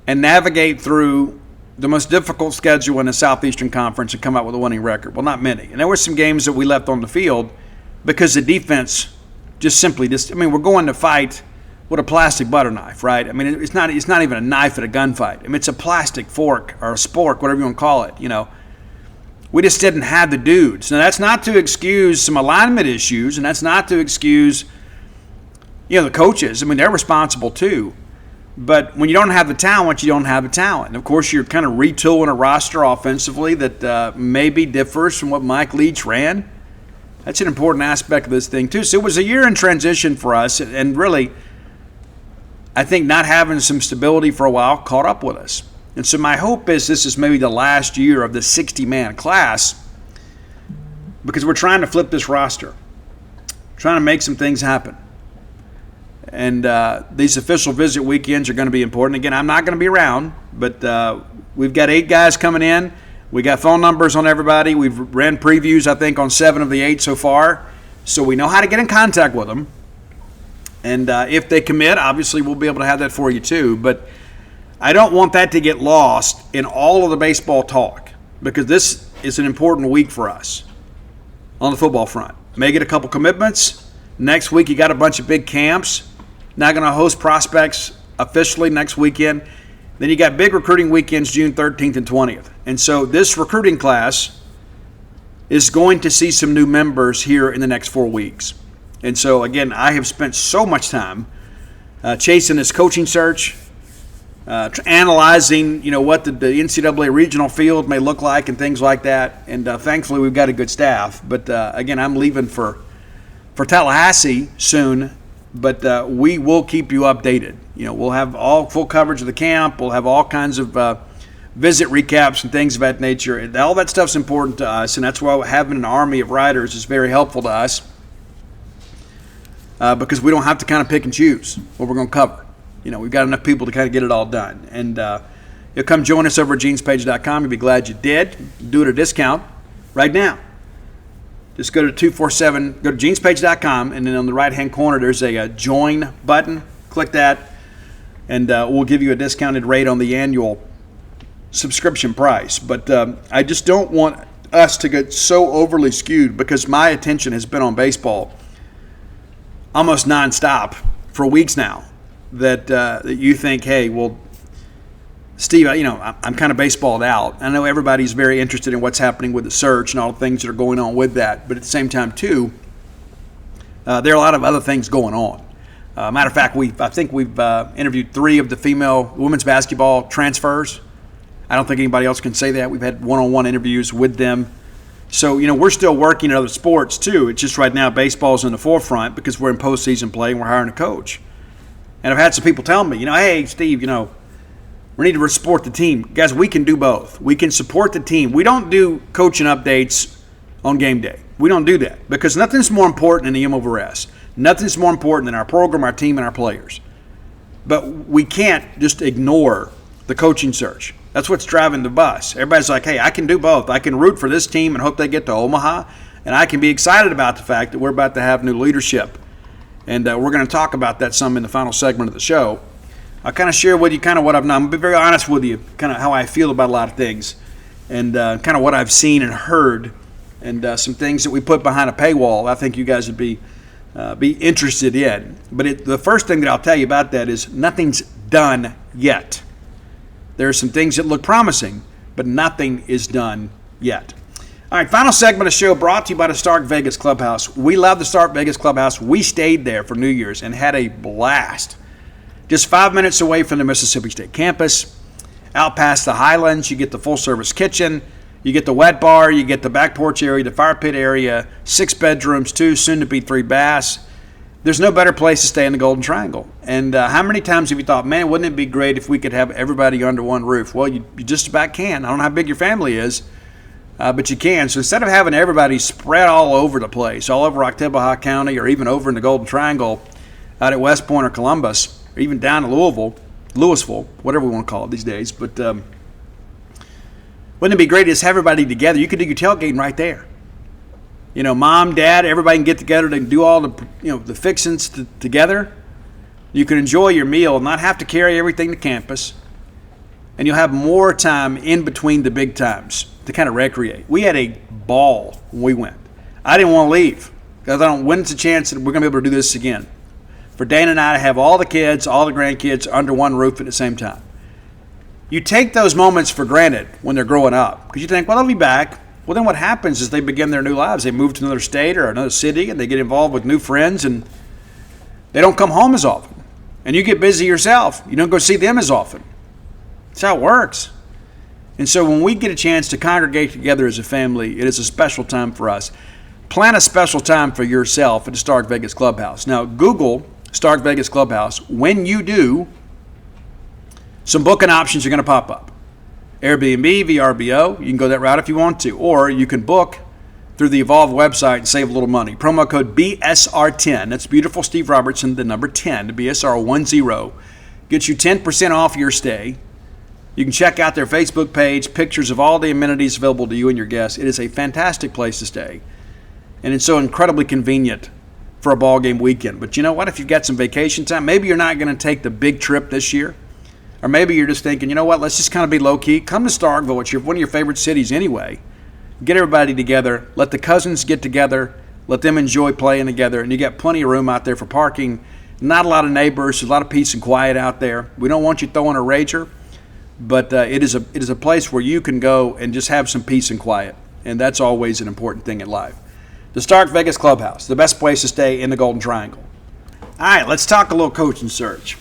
and navigate through the most difficult schedule in the Southeastern Conference and come out with a winning record? Well, not many. And there were some games that we left on the field because the defense we're going to fight with a plastic butter knife, right? I mean, it's not even a knife at a gunfight. I mean, it's a plastic fork or a spork, whatever you want to call it, We just didn't have the dudes. Now, that's not to excuse some alignment issues, and that's not to excuse, the coaches. I mean, they're responsible too. But when you don't have the talent, you don't have the talent. And, of course, you're kind of retooling a roster offensively that maybe differs from what Mike Leach ran. That's an important aspect of this thing too. So it was a year in transition for us, and really, I think not having some stability for a while caught up with us. And so my hope is this is maybe the last year of the 60-man class, because we're trying to flip this roster, trying to make some things happen. And these official visit weekends are going to be important. Again, I'm not going to be around, but we've got 8 guys coming in. We got phone numbers on everybody. We've ran previews, I think, on 7 of the 8 so far. So we know how to get in contact with them. And if they commit, obviously we'll be able to have that for you too. But I don't want that to get lost in all of the baseball talk, because this is an important week for us on the football front. May get a couple commitments. Next week you got a bunch of big camps. Not going to host prospects officially next weekend. Then you got big recruiting weekends June 13th and 20th. And so this recruiting class is going to see some new members here in the next 4 weeks. And so, again, I have spent so much time chasing this coaching search, analyzing, what the NCAA regional field may look like and things like that. And thankfully, we've got a good staff. But, again, I'm leaving for Tallahassee soon, but we will keep you updated. We'll have all full coverage of the camp. We'll have all kinds of visit recaps and things of that nature. All that stuff's important to us, and that's why having an army of writers is very helpful to us. Because we don't have to kind of pick and choose what we're going to cover. We've got enough people to kind of get it all done. And you'll come join us over at genespage.com. You'll be glad you did. Do it at a discount right now. Just go to 247, go to genespage.com, and then on the right-hand corner there's a join button. Click that, and we'll give you a discounted rate on the annual subscription price. But I just don't want us to get so overly skewed, because my attention has been on baseball almost nonstop for weeks now, that you think, hey, well, Steve, I'm kind of baseballed out. I know everybody's very interested in what's happening with the search and all the things that are going on with that, but at the same time, too, there are a lot of other things going on. Matter of fact, I think we've interviewed 3 of the female women's basketball transfers. I don't think anybody else can say that. We've had one-on-one interviews with them. So, we're still working in other sports, too. It's just right now baseball's in the forefront because we're in postseason play and we're hiring a coach. And I've had some people tell me, hey, Steve, we need to support the team. Guys, we can do both. We can support the team. We don't do coaching updates on game day. We don't do that because nothing's more important than the M over S. Nothing's more important than our program, our team, and our players. But we can't just ignore the coaching search. That's what's driving the bus. Everybody's like, hey, I can do both. I can root for this team and hope they get to Omaha, and I can be excited about the fact that we're about to have new leadership. And we're going to talk about that some in the final segment of the show. I'll kind of share with you kind of what I've done. I'm going to be very honest with you, kind of how I feel about a lot of things, and kind of what I've seen and heard, and some things that we put behind a paywall I think you guys would be interested in. But the first thing that I'll tell you about that is nothing's done yet. There are some things that look promising, but nothing is done yet. All right, final segment of the show brought to you by the Stark Vegas Clubhouse. We love the Stark Vegas Clubhouse. We stayed there for New Year's and had a blast. Just 5 minutes away from the Mississippi State campus. Out past the Highlands, you get the full-service kitchen. You get the wet bar. You get the back porch area, the fire pit area, 6 bedrooms, 2, soon-to-be 3 baths. There's no better place to stay in the Golden Triangle. And how many times have you thought, man, wouldn't it be great if we could have everybody under one roof? Well, you just about can. I don't know how big your family is, but you can. So instead of having everybody spread all over the place, all over Oktibbeha County or even over in the Golden Triangle out at West Point or Columbus, or even down to Louisville, whatever we want to call it these days. But wouldn't it be great to just have everybody together? You could do your tailgating right there. Mom, dad, everybody can get together to do all the, the fixings together. You can enjoy your meal, not have to carry everything to campus, and you'll have more time in between the big times to kind of recreate. We had a ball when we went. I didn't want to leave because I don't. When's the chance that we're going to be able to do this again? for Dana and I to have all the kids, all the grandkids under one roof at the same time. You take those moments for granted when they're growing up because you think, well, they'll be back. Well, then what happens is they begin their new lives. They move to another state or another city, and they get involved with new friends, and they don't come home as often. And you get busy yourself. You don't go see them as often. That's how it works. And so when we get a chance to congregate together as a family, it is a special time for us. Plan a special time for yourself at the Stark Vegas Clubhouse. Now, Google Stark Vegas Clubhouse. When you do, some booking options are going to pop up. Airbnb, VRBO, you can go that route if you want to. Or you can book through the Evolve website and save a little money. Promo code BSR10. That's beautiful Steve Robertson, the number 10, the BSR10. Gets you 10% off your stay. You can check out their Facebook page, pictures of all the amenities available to you and your guests. It is a fantastic place to stay. And it's so incredibly convenient for a ball game weekend. But you know what? If you've got some vacation time, maybe you're not going to take the big trip this year. Or maybe you're just thinking, you know what, let's just kind of be low-key. Come to Starkville. It's one of your favorite cities anyway. Get everybody together. Let the cousins get together. Let them enjoy playing together. And you got plenty of room out there for parking. Not a lot of neighbors. There's a lot of peace and quiet out there. We don't want you throwing a rager. But it is a place where you can go and just have some peace and quiet. And that's always an important thing in life. The Stark Vegas Clubhouse, the best place to stay in the Golden Triangle. All right, let's talk a little coaching search.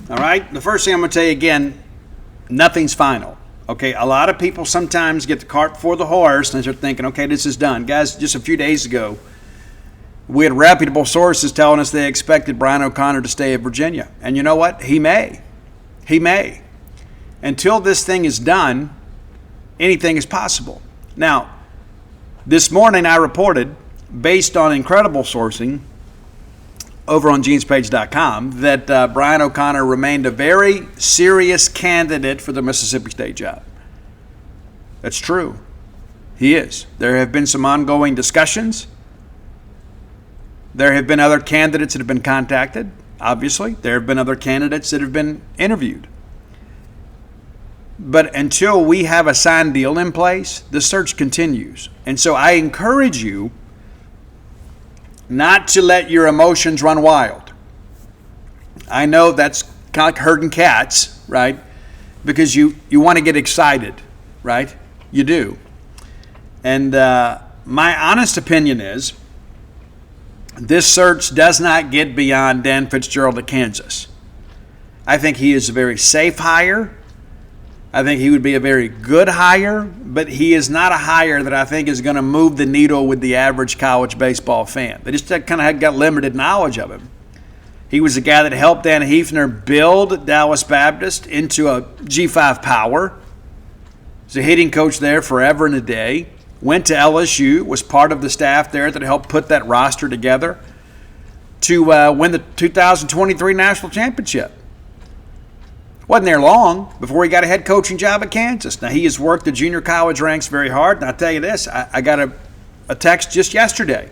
All right, the first thing I'm going to tell you again, nothing's final. Okay, a lot of people sometimes get the cart before the horse and they're thinking, okay, this is done. Guys, just a few days ago, we had reputable sources telling us they expected Brian O'Connor to stay at Virginia. And you know what? He may. He may. Until this thing is done, anything is possible. Now, this morning I reported, based on incredible sourcing over on genespage.com, that Brian O'Connor remained a very serious candidate for the Mississippi State job. That's true. He is. There have been some ongoing discussions. There have been other candidates that have been contacted, obviously. There have been other candidates that have been interviewed. But until we have a signed deal in place, the search continues. And so I encourage you not to let your emotions run wild. I know that's kind of like herding cats, right? Because you want to get excited, right? You do. And my honest opinion is this search does not get beyond Dan Fitzgerald at Kansas. I think he is a very safe hire. I think he would be a very good hire, but he is not a hire that I think is going to move the needle with the average college baseball fan. They just kind of got limited knowledge of him. He was the guy that helped Dan Hefner build Dallas Baptist into a G5 power. He's a hitting coach there forever and a day. Went to LSU, was part of the staff there that helped put that roster together to win the 2023 National Championship. Wasn't there long before he got a head coaching job at Kansas. Now, he has worked the junior college ranks very hard. And I'll tell you this, I got a text just yesterday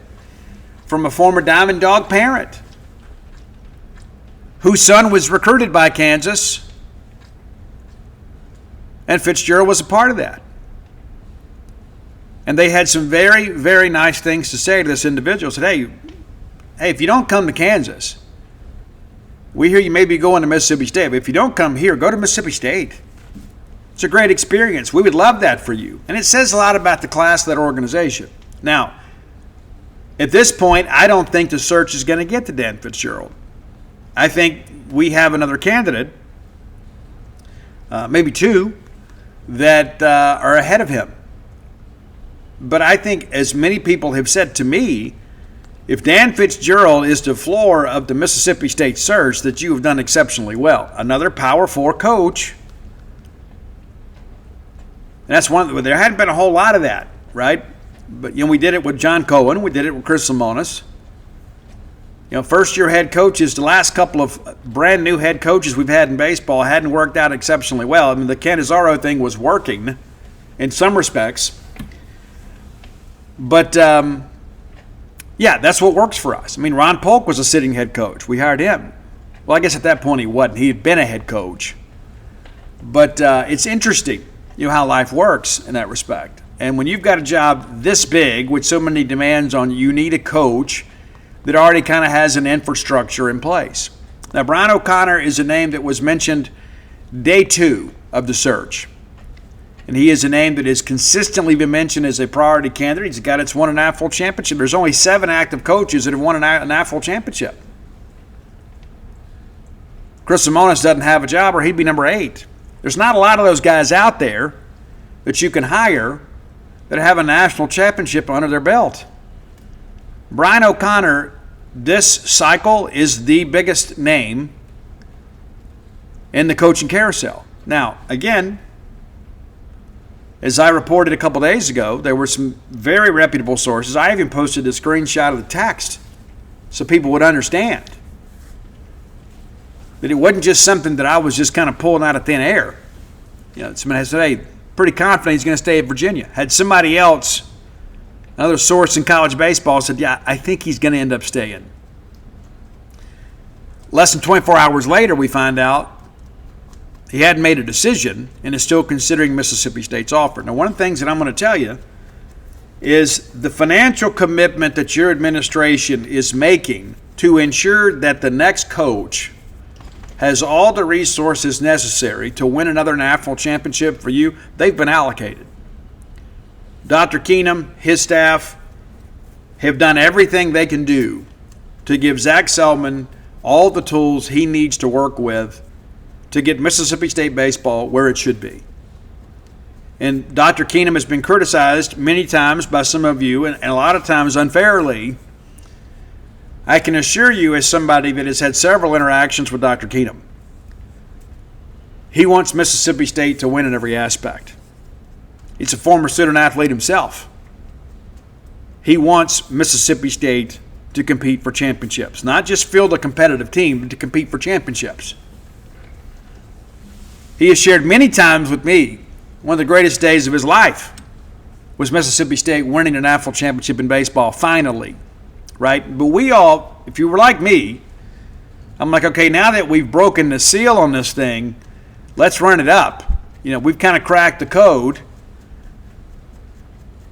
from a former Diamond Dog parent whose son was recruited by Kansas, and Fitzgerald was a part of that. And they had some very, very nice things to say to this individual. Said, hey, if you don't come to Kansas, we hear you may be going to Mississippi State, but if you don't come here, go to Mississippi State. It's a great experience. We would love that for you. And it says a lot about the class of that organization. Now, at this point, I don't think the search is going to get to Dan Fitzgerald. I think we have another candidate, maybe two, that are ahead of him. But I think, as many people have said to me, if Dan Fitzgerald is the floor of the Mississippi State search, that you have done exceptionally well. Another Power 4 coach. And that's one. There hadn't been a whole lot of that, right? But we did it with John Cohen. We did it with Chris Lemonis. First-year head coaches, the last couple of brand-new head coaches we've had in baseball hadn't worked out exceptionally well. I mean, the Canizaro thing was working in some respects. But, yeah, that's what works for us. I mean, Ron Polk was a sitting head coach. We hired him. Well, I guess at that point he wasn't. He had been a head coach. But it's interesting, how life works in that respect. And when you've got a job this big with so many demands on you, need a coach that already kind of has an infrastructure in place. Now, Brian O'Connor is a name that was mentioned day 2 of the search. And he is a name that has consistently been mentioned as a priority candidate. He's a guy that's won an AFL championship. There's only 7 active coaches that have won an AFL championship. Chris Simonis doesn't have a job, or he'd be number 8. There's not a lot of those guys out there that you can hire that have a national championship under their belt. Brian O'Connor, this cycle, is the biggest name in the coaching carousel. Now, again, as I reported a couple days ago, there were some very reputable sources. I even posted a screenshot of the text so people would understand that it wasn't just something that I was just kind of pulling out of thin air. Somebody has said, hey, pretty confident he's going to stay at Virginia. Had somebody else, another source in college baseball, said, yeah, I think he's going to end up staying. Less than 24 hours later, we find out he hadn't made a decision and is still considering Mississippi State's offer. Now, one of the things that I'm going to tell you is the financial commitment that your administration is making to ensure that the next coach has all the resources necessary to win another national championship for you. They've been allocated. Dr. Keenum, his staff, have done everything they can do to give Zach Selman all the tools he needs to work with to get Mississippi State baseball where it should be. And Dr. Keenum has been criticized many times by some of you, and a lot of times unfairly. I can assure you, as somebody that has had several interactions with Dr. Keenum, he wants Mississippi State to win in every aspect. He's a former student athlete himself. He wants Mississippi State to compete for championships, not just field a competitive team, but to compete for championships. He has shared many times with me one of the greatest days of his life was Mississippi State winning an AFL championship in baseball, finally, right? But we all, if you were like me, I'm like, okay, now that we've broken the seal on this thing, let's run it up. We've kind of cracked the code.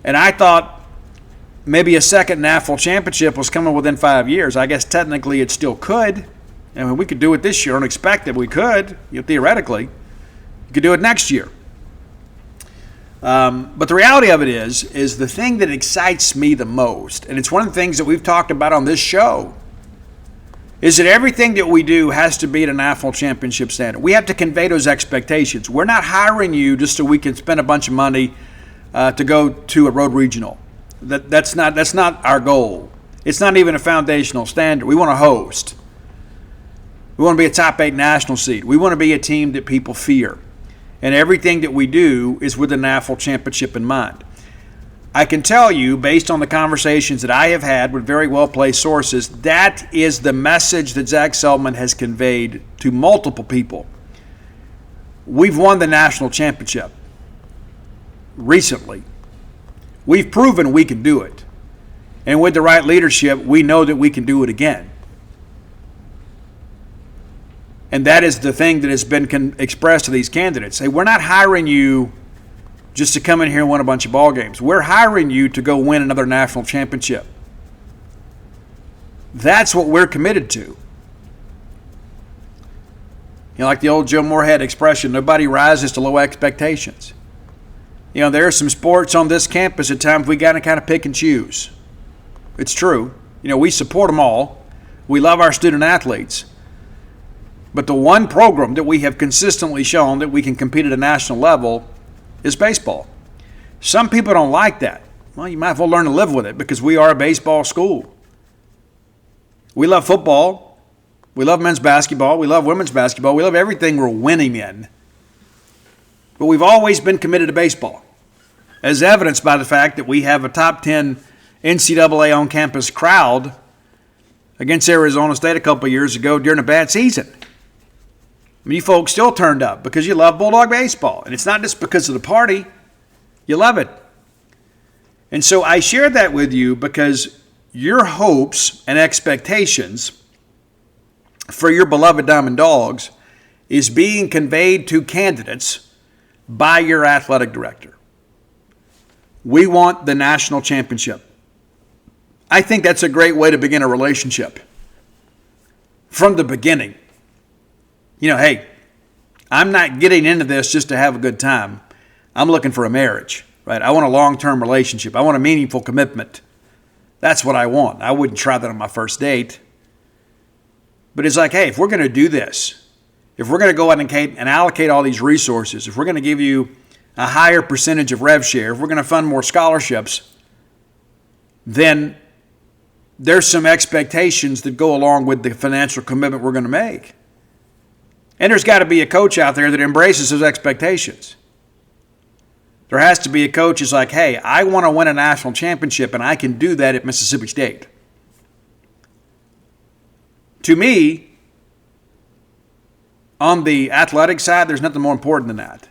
And I thought maybe a second NAFL championship was coming within 5 years. I guess technically it still could. I mean, we could do it this year. Unexpected, we could, theoretically. You could do it next year. But the reality of it is the thing that excites me the most, and it's one of the things that we've talked about on this show, is that everything that we do has to be at an AFL championship standard. We have to convey those expectations. We're not hiring you just so we can spend a bunch of money to go to a road regional. That's not our goal. It's not even a foundational standard. We want to host. We want to be a top 8 national seed. We want to be a team that people fear. And everything that we do is with an AFL championship in mind. I can tell you, based on the conversations that I have had with very well-placed sources, that is the message that Zach Selman has conveyed to multiple people. We've won the national championship recently. We've proven we can do it. And with the right leadership, we know that we can do it again. And that is the thing that has been expressed to these candidates. Hey, we're not hiring you just to come in here and win a bunch of ball games. We're hiring you to go win another national championship. That's what we're committed to. Like the old Joe Moorhead expression, nobody rises to low expectations. There are some sports on this campus at times we got to kind of pick and choose. It's true. We support them all. We love our student athletes. But the one program that we have consistently shown that we can compete at a national level is baseball. Some people don't like that. Well, you might as well learn to live with it because we are a baseball school. We love football. We love men's basketball. We love women's basketball. We love everything we're winning in. But we've always been committed to baseball, as evidenced by the fact that we have a top 10 NCAA on-campus crowd against Arizona State a couple of years ago during a bad season. You folks still turned up because you love Bulldog baseball. And it's not just because of the party. You love it. And so I share that with you because your hopes and expectations for your beloved Diamond Dogs is being conveyed to candidates by your athletic director. We want the national championship. I think that's a great way to begin a relationship from the beginning. Hey, I'm not getting into this just to have a good time. I'm looking for a marriage, right? I want a long-term relationship. I want a meaningful commitment. That's what I want. I wouldn't try that on my first date. But it's like, hey, if we're going to do this, if we're going to go out and allocate all these resources, if we're going to give you a higher percentage of rev share, if we're going to fund more scholarships, then there's some expectations that go along with the financial commitment we're going to make. And there's got to be a coach out there that embraces those expectations. There has to be a coach who's like, hey, I want to win a national championship, and I can do that at Mississippi State. To me, on the athletic side, there's nothing more important than that.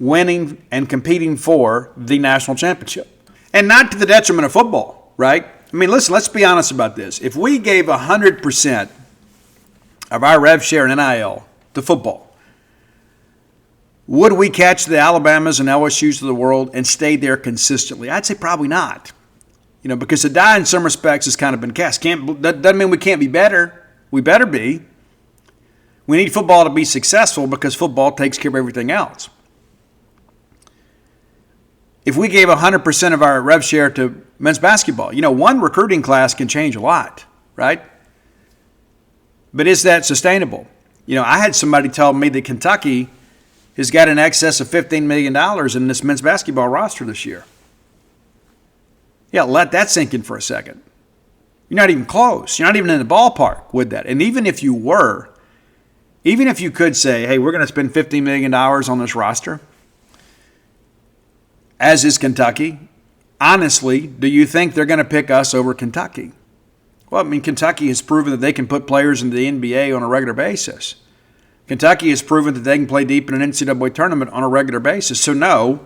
Winning and competing for the national championship. And not to the detriment of football, right? I mean, listen, let's be honest about this. If we gave 100% of our rev share in NIL to football, would we catch the Alabamas and LSUs of the world and stay there consistently? I'd say probably not. Because the die in some respects has kind of been cast. That doesn't mean we can't be better. We better be. We need football to be successful because football takes care of everything else. If we gave 100% of our rev share to men's basketball, one recruiting class can change a lot, right? But is that sustainable? I had somebody tell me that Kentucky has got in excess of $15 million in this men's basketball roster this year. Yeah, let that sink in for a second. You're not even close. You're not even in the ballpark with that. And even if you were, even if you could say, hey, we're going to spend $15 million on this roster, as is Kentucky, honestly, do you think they're going to pick us over Kentucky? Well, Kentucky has proven that they can put players into the NBA on a regular basis. Kentucky has proven that they can play deep in an NCAA tournament on a regular basis. So no,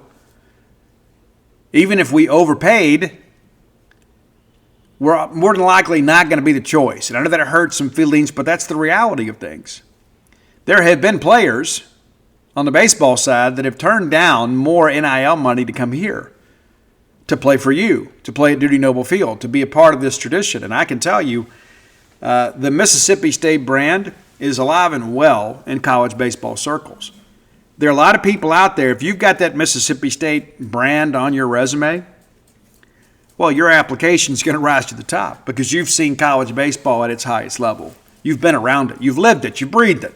even if we overpaid, we're more than likely not going to be the choice. And I know that it hurts some feelings, but that's the reality of things. There have been players on the baseball side that have turned down more NIL money to come here, to play for you, to play at Duty Noble Field, to be a part of this tradition. And I can tell you, the Mississippi State brand is alive and well in college baseball circles. There are a lot of people out there, if you've got that Mississippi State brand on your resume, well, your application is going to rise to the top because you've seen college baseball at its highest level. You've been around it. You've lived it. You breathed it.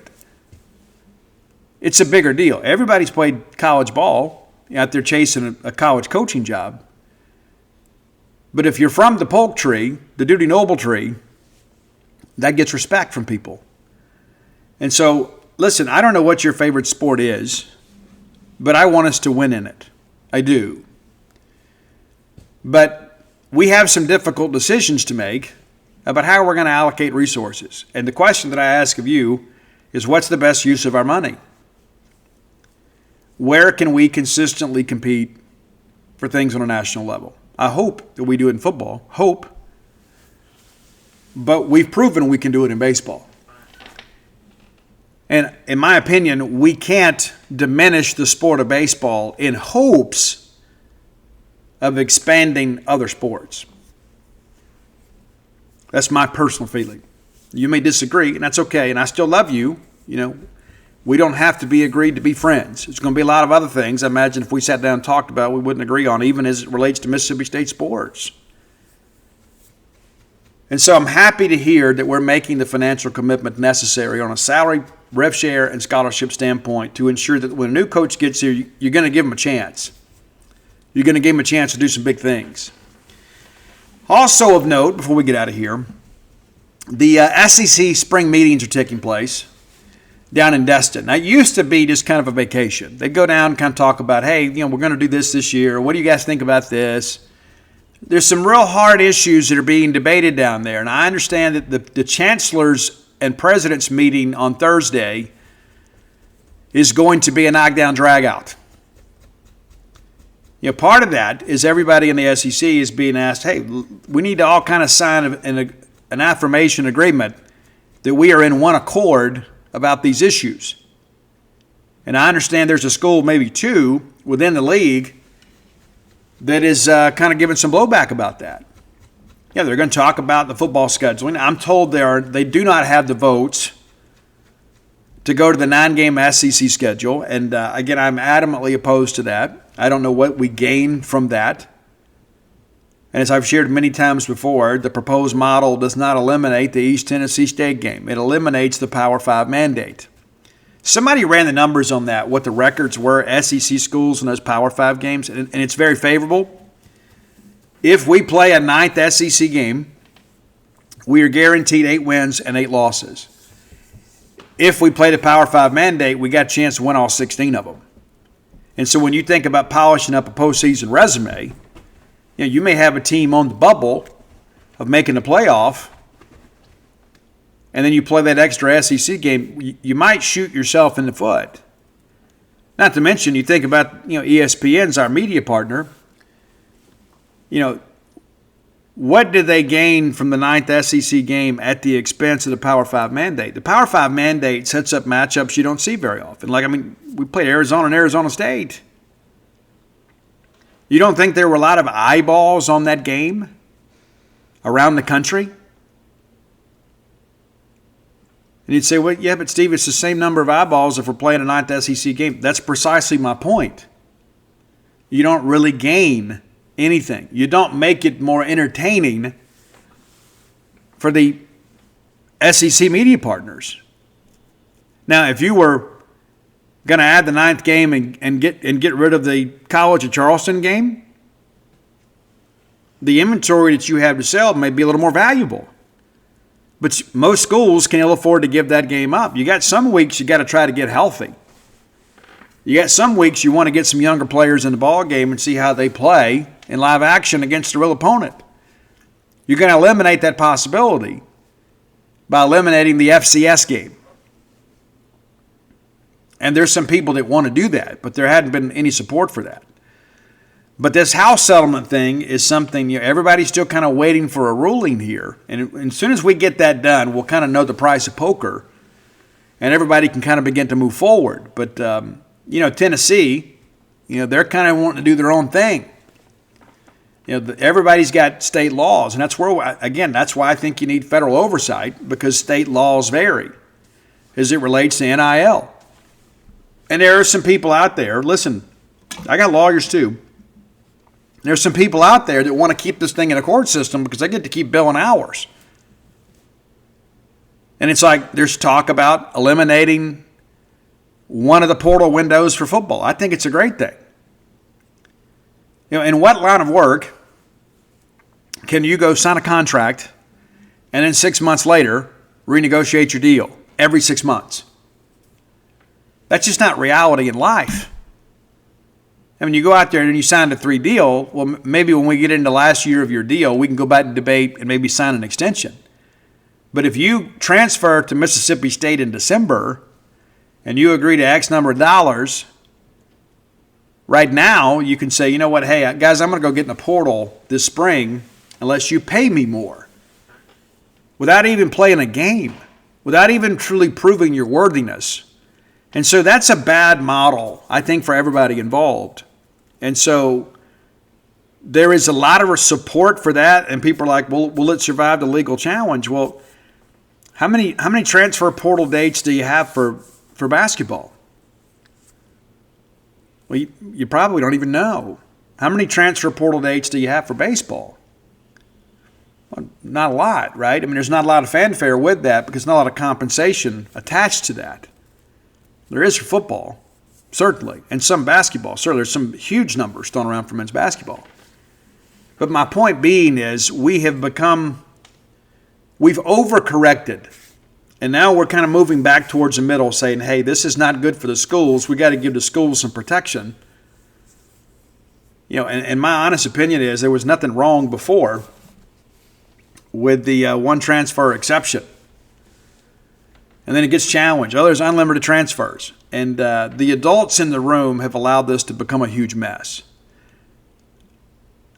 It's a bigger deal. Everybody's played college ball out there chasing a college coaching job. But if you're from the Polk tree, the Duty Noble tree, that gets respect from people. And so, listen, I don't know what your favorite sport is, but I want us to win in it. I do. But we have some difficult decisions to make about how we're going to allocate resources. And the question that I ask of you is, what's the best use of our money? Where can we consistently compete for things on a national level? I hope that we do it in football. Hope. But we've proven we can do it in baseball. And in my opinion, we can't diminish the sport of baseball in hopes of expanding other sports. That's my personal feeling. You may disagree, and that's okay, and I still love you. We don't have to be agreed to be friends. There's going to be a lot of other things I imagine if we sat down and talked about we wouldn't agree on, even as it relates to Mississippi State sports. And so I'm happy to hear that we're making the financial commitment necessary on a salary, rev share, and scholarship standpoint to ensure that when a new coach gets here, you're going to give him a chance. You're going to give him a chance to do some big things. Also of note, before we get out of here, the SEC spring meetings are taking place down in Destin. Now, it used to be just kind of a vacation. They'd go down and kind of talk about, hey, we're going to do this year. What do you guys think about this? There's some real hard issues that are being debated down there. And I understand that the chancellors and presidents meeting on Thursday is going to be a knockdown drag-out. Part of that is everybody in the SEC is being asked, hey, we need to all kind of sign an affirmation agreement that we are in one accord about these issues. And I understand there's a school, maybe two, within the league that is kind of giving some blowback about that. Yeah, they're going to talk about the football scheduling. I'm told they do not have the votes to go to the 9-game SEC schedule. And again, I'm adamantly opposed to that. I don't know what we gain from that. And as I've shared many times before, the proposed model does not eliminate the East Tennessee State game. It eliminates the Power 5 mandate. Somebody ran the numbers on that, what the records were, SEC schools in those Power 5 games, and it's very favorable. If we play a 9th SEC game, we are guaranteed 8 wins and 8 losses. If we play the Power 5 mandate, we got a chance to win all 16 of them. And so when you think about polishing up a postseason resume, you may have a team on the bubble of making the playoff, and then you play that extra SEC game, you might shoot yourself in the foot. Not to mention, you think about, ESPN's our media partner. What did they gain from the 9th SEC game at the expense of the Power 5 mandate? The Power 5 mandate sets up matchups you don't see very often. We played Arizona and Arizona State. You don't think there were a lot of eyeballs on that game around the country? And you'd say, well, yeah, but Steve, it's the same number of eyeballs if we're playing a 9th SEC game. That's precisely my point. You don't really gain anything. You don't make it more entertaining for the SEC media partners. Now, if you were going to add the 9th game and get rid of the College of Charleston game, the inventory that you have to sell may be a little more valuable. But most schools can ill afford to give that game up. You got some weeks you got to try to get healthy. You got some weeks you want to get some younger players in the ball game and see how they play in live action against a real opponent. You're going to eliminate that possibility by eliminating the FCS game. And there's some people that want to do that, but there hadn't been any support for that. But this house settlement thing is something, everybody's still kind of waiting for a ruling here. And as soon as we get that done, we'll kind of know the price of poker, and everybody can kind of begin to move forward. But, Tennessee, they're kind of wanting to do their own thing. Everybody's got state laws, and that's where, again, that's why I think you need federal oversight, because state laws vary as it relates to NIL. And there are some people out there, listen, I got lawyers too. There's some people out there that want to keep this thing in a court system because they get to keep billing hours. And it's like there's talk about eliminating one of the portal windows for football. I think it's a great thing. In what line of work can you go sign a contract and then 6 months later renegotiate your deal every 6 months? That's just not reality in life. I mean, you go out there and you sign a 3 deal. Well, maybe when we get into the last year of your deal, we can go back and debate and maybe sign an extension. But if you transfer to Mississippi State in December and you agree to X number of dollars, right now you can say, you know what, hey, guys, I'm going to go get in the portal this spring unless you pay me more. Without even playing a game, without even truly proving your worthiness. And so that's a bad model, I think, for everybody involved. And so there is a lot of support for that, and people are like, well, will it survive the legal challenge? Well, how many transfer portal dates do you have for basketball? Well, you probably don't even know. How many transfer portal dates do you have for baseball? Well, not a lot, right? I mean, there's not a lot of fanfare with that because not a lot of compensation attached to that. There is for football, certainly, and some basketball. Certainly, there's some huge numbers thrown around for men's basketball. But my point being is we've overcorrected, and now we're kind of moving back towards the middle saying, hey, this is not good for the schools. We got to give the schools some protection. And my honest opinion is there was nothing wrong before with the one transfer exception. And then it gets challenged. There's unlimited transfers. And the adults in the room have allowed this to become a huge mess.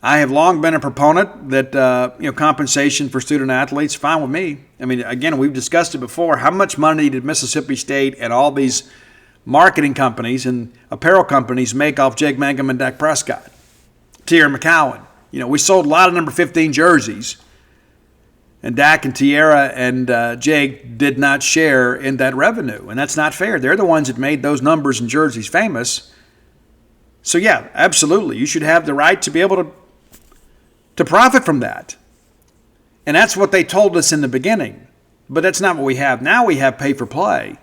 I have long been a proponent that compensation for student athletes, fine with me. I mean, again, we've discussed it before. How much money did Mississippi State and all these marketing companies and apparel companies make off Jake Mangum and Dak Prescott? Tierra McCowan. We sold a lot of number 15 jerseys And Dak and Tierra and Jake did not share in that revenue. And that's not fair. They're the ones that made those numbers and jerseys famous. So, yeah, absolutely. You should have the right to be able to profit from that. And that's what they told us in the beginning. But that's not what we have. Now we have pay for play.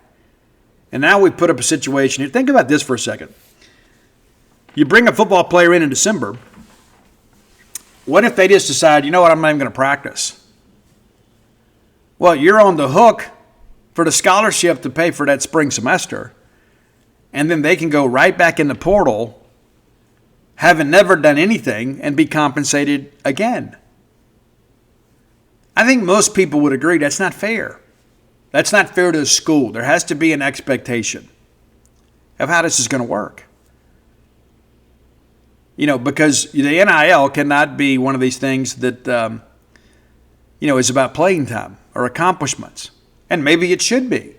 And now we put up a situation here. Think about this for a second. You bring a football player in December. What if they just decide, you know what, I'm not even going to practice? Well, you're on the hook for the scholarship to pay for that spring semester. And then they can go right back in the portal, having never done anything, and be compensated again. I think most people would agree that's not fair. That's not fair to the school. There has to be an expectation of how this is going to work. Because the NIL cannot be one of these things that, is about playing time or accomplishments. And maybe it should be.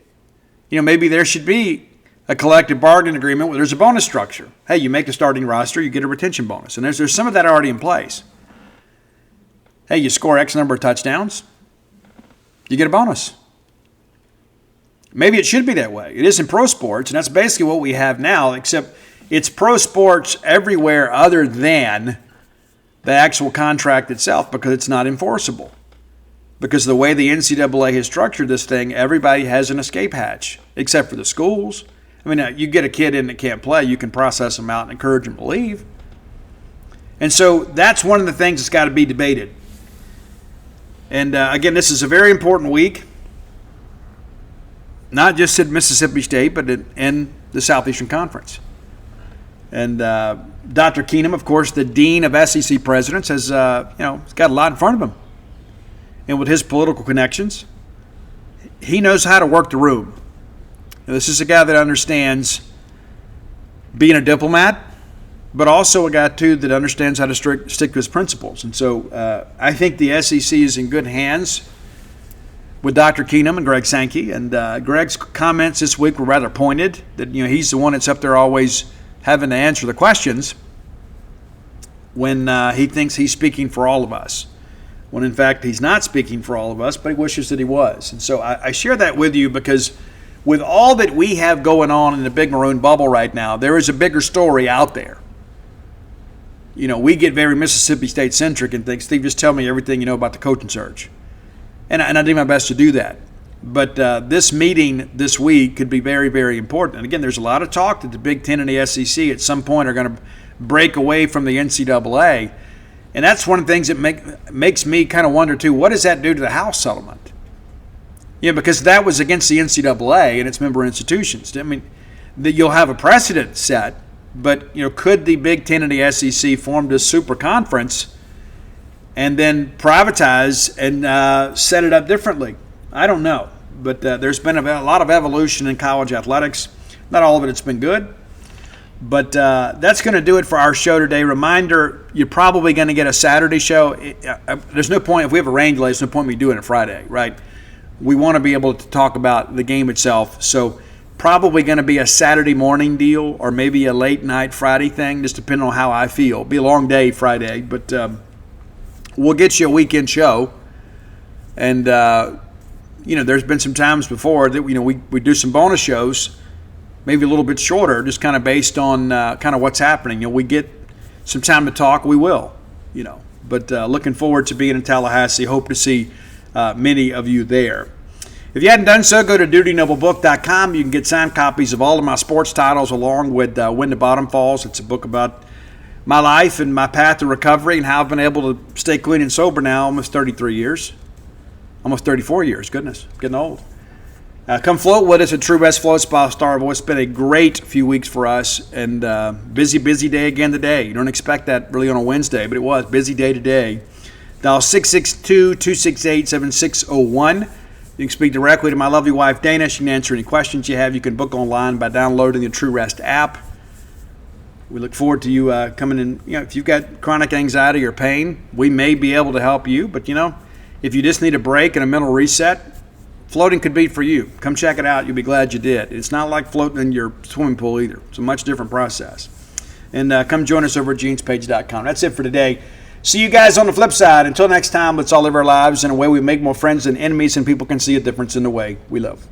Maybe there should be a collective bargaining agreement where there's a bonus structure. Hey, you make the starting roster, you get a retention bonus. And there's some of that already in place. Hey, you score X number of touchdowns, you get a bonus. Maybe it should be that way. It is in pro sports, and that's basically what we have now, except it's pro sports everywhere other than the actual contract itself because it's not enforceable. Because the way the NCAA has structured this thing, everybody has an escape hatch, except for the schools. I mean, you get a kid in that can't play, you can process them out and encourage them to leave. And so that's one of the things that's got to be debated. And again, this is a very important week, not just at Mississippi State, but in the Southeastern Conference. And Dr. Keenum, of course, the dean of SEC presidents, has he's got a lot in front of him. And with his political connections, he knows how to work the room. Now, this is a guy that understands being a diplomat, but also a guy, too, that understands how to stick to his principles. And so I think the SEC is in good hands with Dr. Keenum and Greg Sankey. And Greg's comments this week were rather pointed, that he's the one that's up there always having to answer the questions when he thinks he's speaking for all of us. When in fact he's not speaking for all of us, but he wishes that he was. And so I share that with you because with all that we have going on in the Big Maroon bubble right now, there is a bigger story out there. We get very Mississippi State centric and think, Steve, just tell me everything you know about the coaching search. And I do my best to do that. But this meeting this week could be very, very important. And again, there's a lot of talk that the Big Ten and the SEC at some point are going to break away from the NCAA. And that's one of the things that makes me kind of wonder, too, what does that do to the House settlement? Because that was against the NCAA and its member institutions. I mean, that you'll have a precedent set, but, could the Big Ten and the SEC form this super conference and then privatize and set it up differently? I don't know. But there's been a lot of evolution in college athletics. Not all of it has been good. But that's going to do it for our show today. Reminder, you're probably going to get a Saturday show. There's no point, if we have a rain delay, there's no point in me doing it Friday, right? We want to be able to talk about the game itself. So probably going to be a Saturday morning deal or maybe a late night Friday thing, just depending on how I feel. It'll be a long day Friday, but we'll get you a weekend show. And, there's been some times before that, we do some bonus shows, maybe a little bit shorter, just kind of based on kind of what's happening. We get some time to talk, we will, But looking forward to being in Tallahassee. Hope to see many of you there. If you hadn't done so, go to DutyNobleBook.com. You can get signed copies of all of my sports titles along with When the Bottom Falls. It's a book about my life and my path to recovery and how I've been able to stay clean and sober now almost 33 years. Almost 34 years. Goodness, I'm getting old. Come float with us at True West Float Spa Starville. It's been a great few weeks for us and busy day again today. You don't expect that really on a Wednesday, but it was busy day today. Dial 662-268-7601. You can speak directly to my lovely wife, Dana. She can answer any questions you have. You can book online by downloading the True Rest app. We look forward to you coming in. If you've got chronic anxiety or pain, we may be able to help you. But, if you just need a break and a mental reset, floating could be for you. Come check it out. You'll be glad you did. It's not like floating in your swimming pool either. It's a much different process. And come join us over at genespage.com. That's it for today. See you guys on the flip side. Until next time, let's all live our lives in a way we make more friends than enemies, and people can see a difference in the way we live.